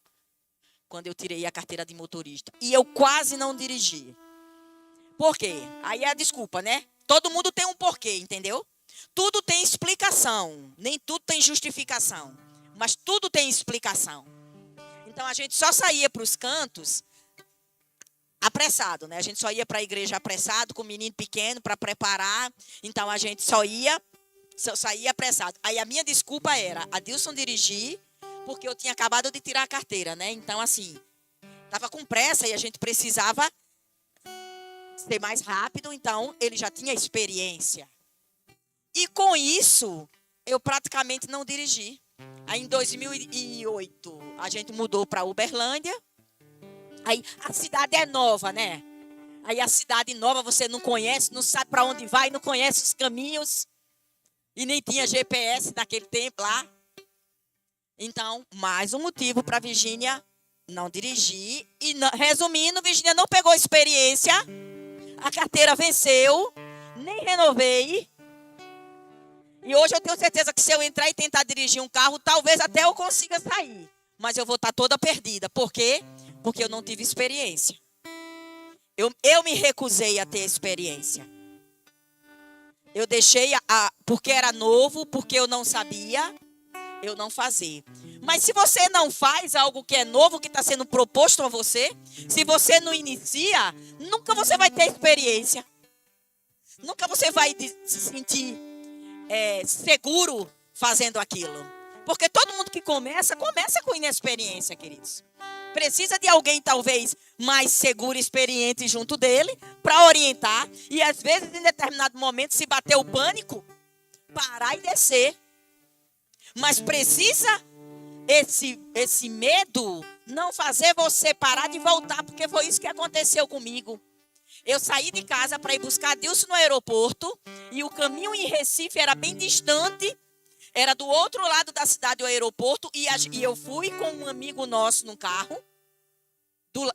[SPEAKER 1] quando eu tirei a carteira de motorista. E eu quase não dirigi. Por quê? Aí é a desculpa, né? Todo mundo tem um porquê, entendeu? Tudo tem explicação, nem tudo tem justificação. Mas tudo tem explicação. Então, a gente só saía para os cantos apressado, né? A gente só ia para a igreja apressado, com o menino pequeno, para preparar. Então, a gente só saía apressado. Aí, a minha desculpa era Adilson dirigir, porque eu tinha acabado de tirar a carteira, né? Então, assim, estava com pressa e a gente precisava ser mais rápido. Então, ele já tinha experiência. E, com isso, eu praticamente não dirigi. Aí, em 2008, a gente mudou para Uberlândia. Aí, a cidade é nova, né? Aí, a cidade nova, você não conhece, não sabe para onde vai, não conhece os caminhos. E nem tinha GPS naquele tempo lá. Então, mais um motivo para Virgínia não dirigir. E, resumindo, Virgínia não pegou experiência. A carteira venceu. Nem renovei. E hoje eu tenho certeza que se eu entrar e tentar dirigir um carro, talvez até eu consiga sair. Mas eu vou estar toda perdida. Por quê? Porque eu não tive experiência. Eu me recusei a ter experiência. Eu deixei, porque era novo, porque eu não sabia, eu não fazer. Mas se você não faz algo que é novo, que está sendo proposto a você, se você não inicia, nunca você vai ter experiência. Nunca você vai se sentir seguro fazendo aquilo. Porque todo mundo que começa com inexperiência, queridos. Precisa de alguém, talvez, mais seguro e experiente junto dele, para orientar. E, às vezes, em determinado momento, se bater o pânico, parar e descer. Mas precisa esse medo não fazer você parar de voltar, porque foi isso que aconteceu comigo. Eu saí de casa para ir buscar Adilson no aeroporto, e o caminho em Recife era bem distante, era do outro lado da cidade o aeroporto, e eu fui com um amigo nosso no carro,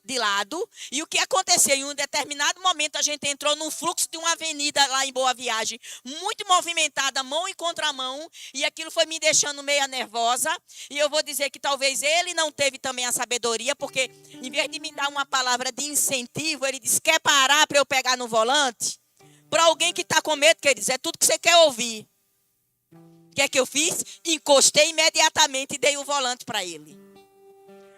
[SPEAKER 1] de lado, e o que aconteceu? Em um determinado momento, a gente entrou num fluxo de uma avenida lá em Boa Viagem, muito movimentada, mão e contramão, e aquilo foi me deixando meio nervosa, e eu vou dizer que talvez ele não teve também a sabedoria, porque em vez de me dar uma palavra de incentivo, ele disse, quer parar para eu pegar no volante? Para alguém que está com medo, quer dizer, é tudo que você quer ouvir. O que é que eu fiz? Encostei imediatamente e dei o volante para ele.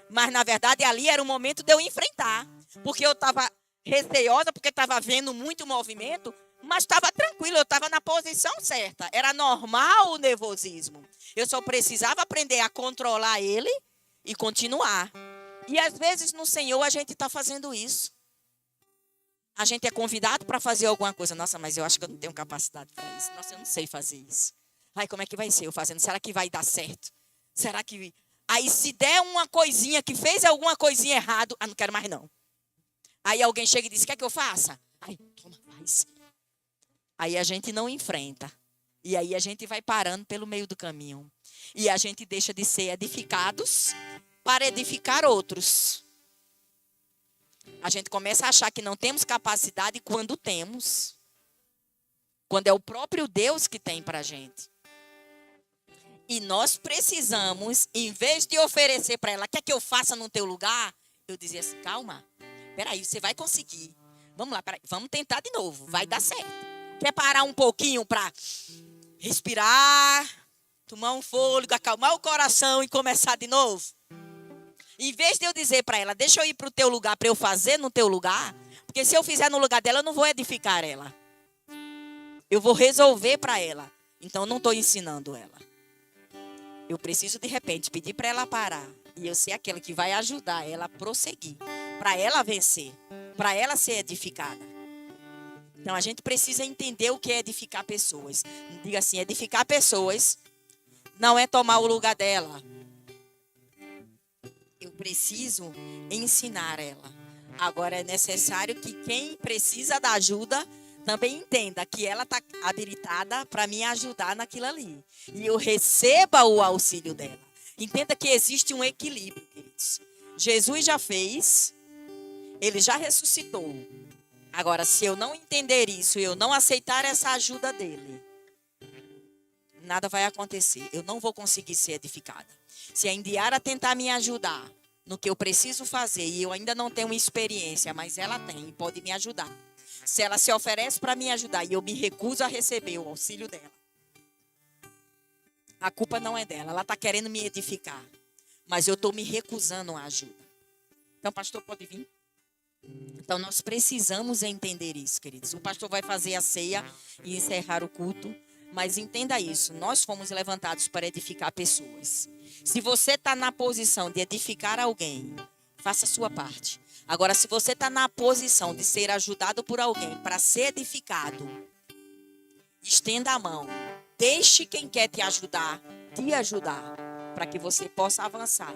[SPEAKER 1] Mas, na verdade, ali era o momento de eu enfrentar. Porque eu estava receosa, porque estava vendo muito movimento, mas estava tranquilo, eu estava na posição certa. Era normal o nervosismo. Eu só precisava aprender a controlar ele e continuar. E, às vezes, no Senhor, a gente está fazendo isso. A gente é convidado para fazer alguma coisa. Nossa, mas eu acho que eu não tenho capacidade para isso. Nossa, eu não sei fazer isso. Ai, como é que vai ser eu fazendo? Será que vai dar certo? Será que... Aí, se der uma coisinha, que fez alguma coisinha errado, não quero mais não. Aí alguém chega e diz, quer que eu faça? Ai, toma, faz. Aí a gente não enfrenta. E aí a gente vai parando pelo meio do caminho. E a gente deixa de ser edificados para edificar outros. A gente começa a achar que não temos capacidade quando temos. Quando é o próprio Deus que tem para a gente. E nós precisamos, em vez de oferecer para ela, quer que eu faça no teu lugar? Eu dizia assim, calma, peraí, você vai conseguir. Vamos lá, peraí, vamos tentar de novo, vai dar certo. Quer parar um pouquinho para respirar, tomar um fôlego, acalmar o coração e começar de novo? Em vez de eu dizer para ela, deixa eu ir para o teu lugar, para eu fazer no teu lugar, Porque se eu fizer no lugar dela, eu não vou edificar ela. Eu vou resolver para ela. Então, eu não estou ensinando ela. Eu preciso, de repente, pedir para ela parar. E eu ser aquela que vai ajudar ela a prosseguir. Para ela vencer. Para ela ser edificada. Então, a gente precisa entender o que é edificar pessoas. Diga assim, edificar pessoas não é tomar o lugar dela. Eu preciso ensinar ela. Agora, é necessário que quem precisa da ajuda também entenda que ela está habilitada para me ajudar naquilo ali. E eu receba o auxílio dela. Entenda que existe um equilíbrio, queridos. Jesus já fez, ele já ressuscitou. Agora, se eu não entender isso, eu não aceitar essa ajuda dele, nada vai acontecer. Eu não vou conseguir ser edificada. Se a Indiara tentar me ajudar no que eu preciso fazer, e eu ainda não tenho experiência, mas ela tem e pode me ajudar. Se ela se oferece para me ajudar e eu me recuso a receber o auxílio dela, a culpa não é dela. Ela está querendo me edificar, mas eu estou me recusando a ajuda. Então, pastor, pode vir? Então, nós precisamos entender isso, queridos. O pastor vai fazer a ceia e encerrar o culto, mas entenda isso. Nós fomos levantados para edificar pessoas. Se você está na posição de edificar alguém, faça a sua parte. Agora, se você está na posição de ser ajudado por alguém para ser edificado, estenda a mão. Deixe quem quer te ajudar, para que você possa avançar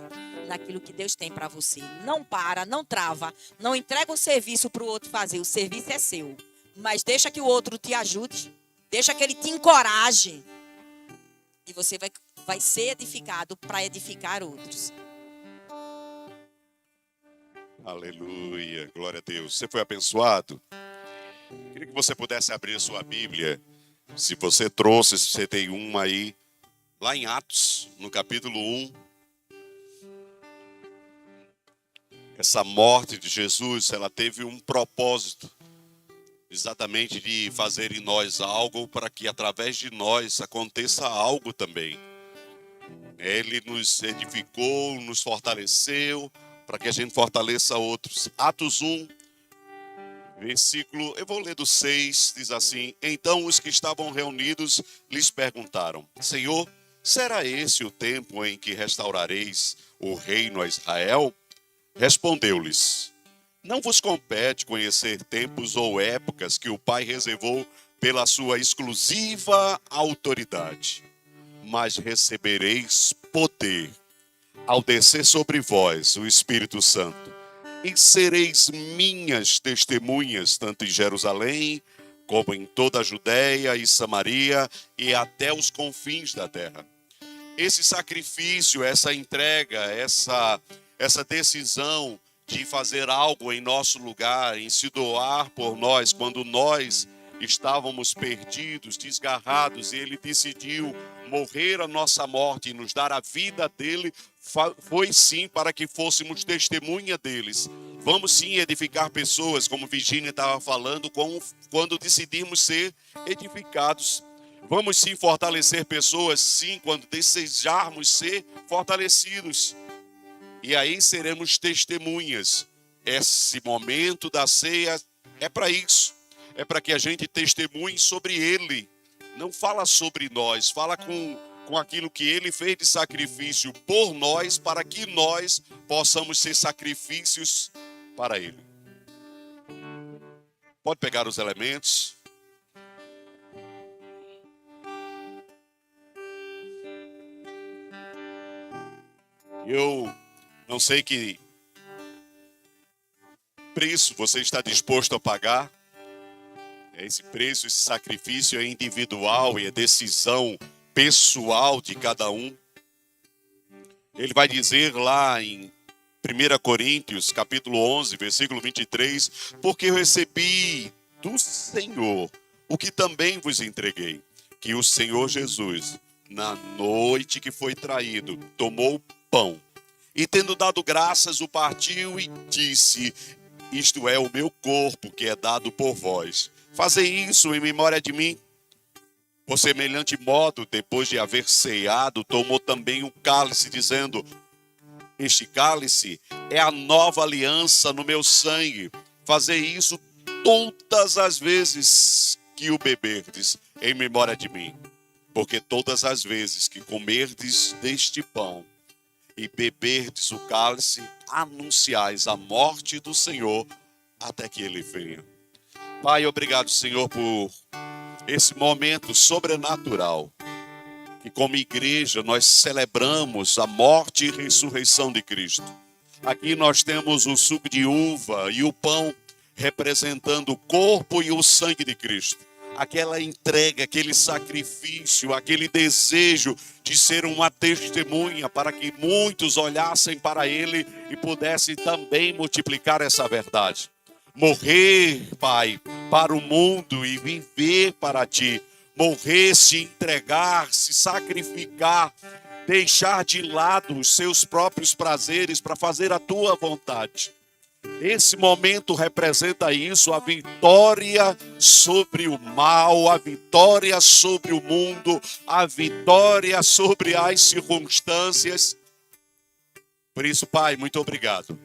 [SPEAKER 1] naquilo que Deus tem para você. Não para, não trava, não entrega o serviço para o outro fazer. O serviço é seu. Mas deixa que o outro te ajude, deixa que ele te encoraje. E você vai ser edificado para edificar outros.
[SPEAKER 2] Aleluia, glória a Deus. Você foi abençoado? Queria que você pudesse abrir a sua Bíblia. Se você trouxe, se você tem uma aí, lá em Atos, no capítulo 1. Essa morte de Jesus, ela teve um propósito, exatamente de fazer em nós algo para que através de nós aconteça algo também. Ele nos edificou, nos fortaleceu, para que a gente fortaleça outros. Atos 1, versículo, eu vou ler do 6, diz assim: Então os que estavam reunidos lhes perguntaram: Senhor, será esse o tempo em que restaurareis o reino a Israel? Respondeu-lhes: Não vos compete conhecer tempos ou épocas que o Pai reservou pela sua exclusiva autoridade, mas recebereis poder ao descer sobre vós o Espírito Santo, e sereis minhas testemunhas, tanto em Jerusalém, como em toda a Judéia e Samaria, e até os confins da terra. Esse sacrifício, essa entrega, essa decisão de fazer algo em nosso lugar, em se doar por nós, quando nós estávamos perdidos, desgarrados, e Ele decidiu morrer a nossa morte e nos dar a vida dele, foi sim para que fôssemos testemunha deles. Vamos sim edificar pessoas, como Virgínia estava falando, quando decidimos ser edificados. Vamos sim fortalecer pessoas, sim, quando desejarmos ser fortalecidos. E aí seremos testemunhas. Esse momento da ceia é para isso. É para que a gente testemunhe sobre Ele. Não fala sobre nós, fala com aquilo que Ele fez de sacrifício por nós, para que nós possamos ser sacrifícios para Ele. Pode pegar os elementos. Eu não sei que preço você está disposto a pagar. Esse preço, esse sacrifício é individual e é decisão pessoal de cada um. Ele vai dizer lá em 1 Coríntios, capítulo 11, versículo 23, porque eu recebi do Senhor o que também vos entreguei, que o Senhor Jesus, na noite que foi traído, tomou o pão e, tendo dado graças, o partiu e disse: Isto é o meu corpo que é dado por vós. Fazei isso em memória de mim. Por semelhante modo, depois de haver ceado, tomou também o cálice, dizendo: Este cálice é a nova aliança no meu sangue. Fazei isso todas as vezes que o beberdes em memória de mim. Porque todas as vezes que comerdes deste pão e beberdes o cálice, anunciais a morte do Senhor até que ele venha. Pai, obrigado, Senhor, por esse momento sobrenatural, que como igreja nós celebramos a morte e ressurreição de Cristo. Aqui nós temos o suco de uva e o pão representando o corpo e o sangue de Cristo. Aquela entrega, aquele sacrifício, aquele desejo de ser uma testemunha para que muitos olhassem para ele e pudessem também multiplicar essa verdade. Morrer, Pai, para o mundo e viver para ti. Morrer, se entregar, se sacrificar, deixar de lado os seus próprios prazeres para fazer a tua vontade. Esse momento representa isso, a vitória sobre o mal, a vitória sobre o mundo, a vitória sobre as circunstâncias. Por isso, Pai, muito obrigado.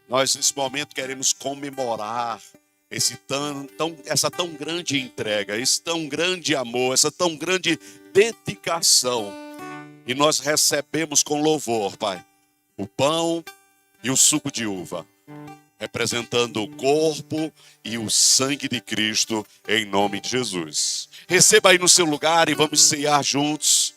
[SPEAKER 2] Nós, nesse momento, queremos comemorar essa tão grande entrega, esse tão grande amor, essa tão grande dedicação. E nós recebemos com louvor, Pai, o pão e o suco de uva, representando o corpo e o sangue de Cristo, em nome de Jesus. Receba aí no seu lugar e vamos ceiar juntos.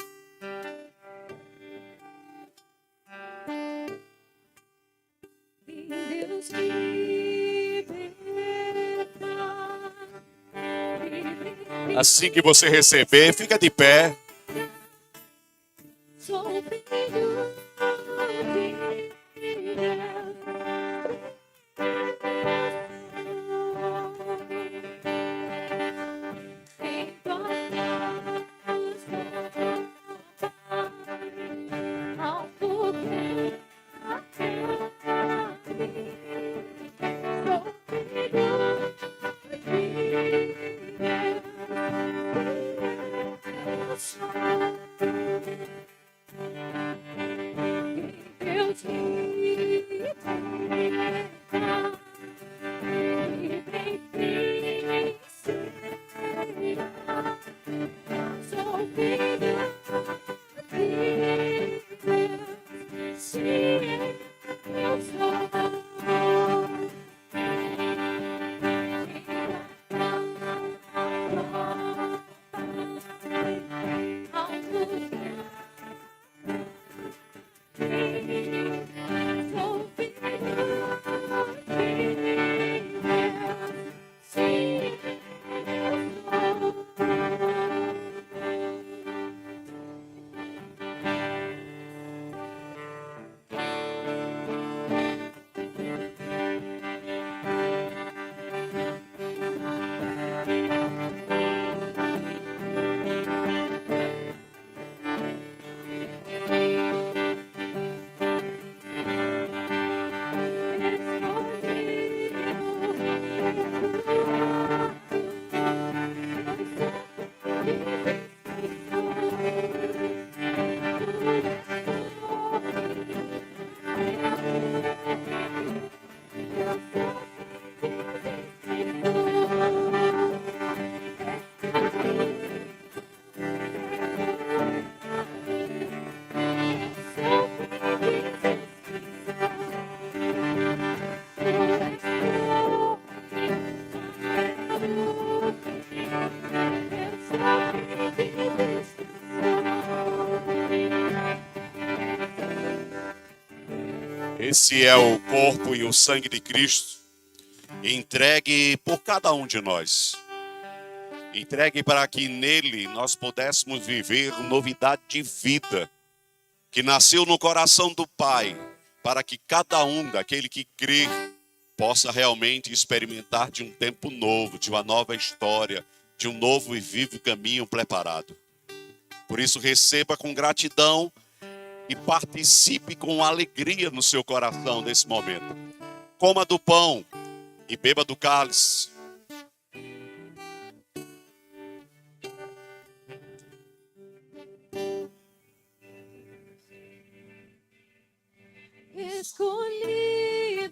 [SPEAKER 2] Assim que você receber, fica de pé. Esse é o corpo e o sangue de Cristo, entregue por cada um de nós. Entregue para que nele nós pudéssemos viver novidade de vida, que nasceu no coração do Pai, para que cada um daquele que crê possa realmente experimentar de um tempo novo, de uma nova história, de um novo e vivo caminho preparado. Por isso, receba com gratidão e participe com alegria no seu coração nesse momento. Coma do pão e beba do cálice.
[SPEAKER 3] Escolhido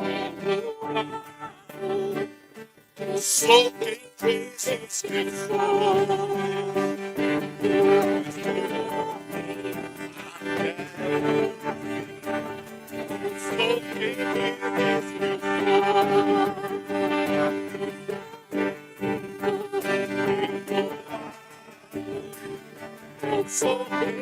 [SPEAKER 3] entre o
[SPEAKER 2] sou quem fez que sou. Sou quem fez que sou. Sou quem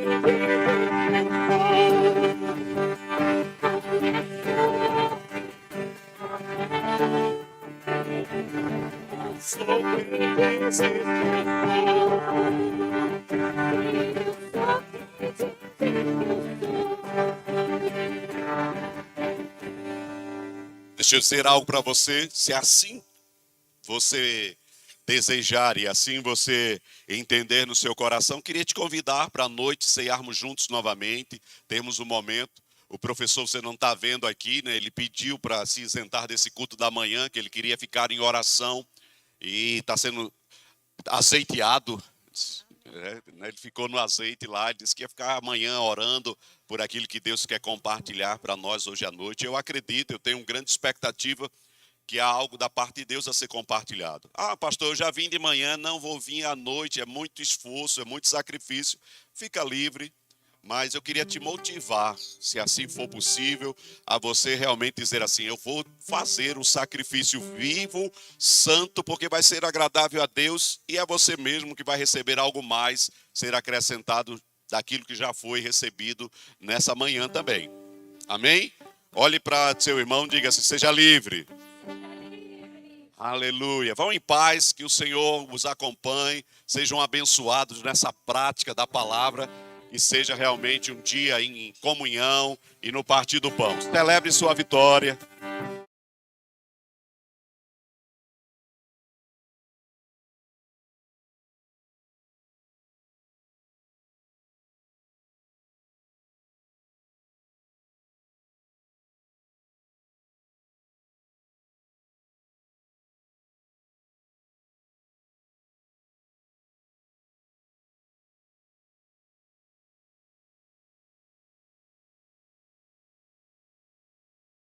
[SPEAKER 2] Deixa eu dizer algo para você, se assim você desejar e assim você entender no seu coração, queria te convidar para a noite cearmos juntos novamente, temos um momento. O professor, você não está vendo aqui, né? Ele pediu para se isentar desse culto da manhã, que ele queria ficar em oração e está sendo azeiteado. Ele ficou no azeite lá, ele disse que ia ficar amanhã orando por aquilo que Deus quer compartilhar para nós hoje à noite. Eu acredito, eu tenho uma grande expectativa que há algo da parte de Deus a ser compartilhado. Ah, pastor, eu já vim de manhã, não vou vir à noite, é muito esforço, é muito sacrifício. Fica livre, mas eu queria te motivar, se assim for possível, a você realmente dizer assim, eu vou fazer um sacrifício vivo, santo, porque vai ser agradável a Deus e é você mesmo que vai receber algo mais, ser acrescentado daquilo que já foi recebido nessa manhã também. Amém? Olhe para seu irmão e diga assim, seja livre. Aleluia. Vão em paz, que o Senhor os acompanhe, sejam abençoados nessa prática da palavra, que seja realmente um dia em comunhão e no partir do pão. Celebre sua vitória.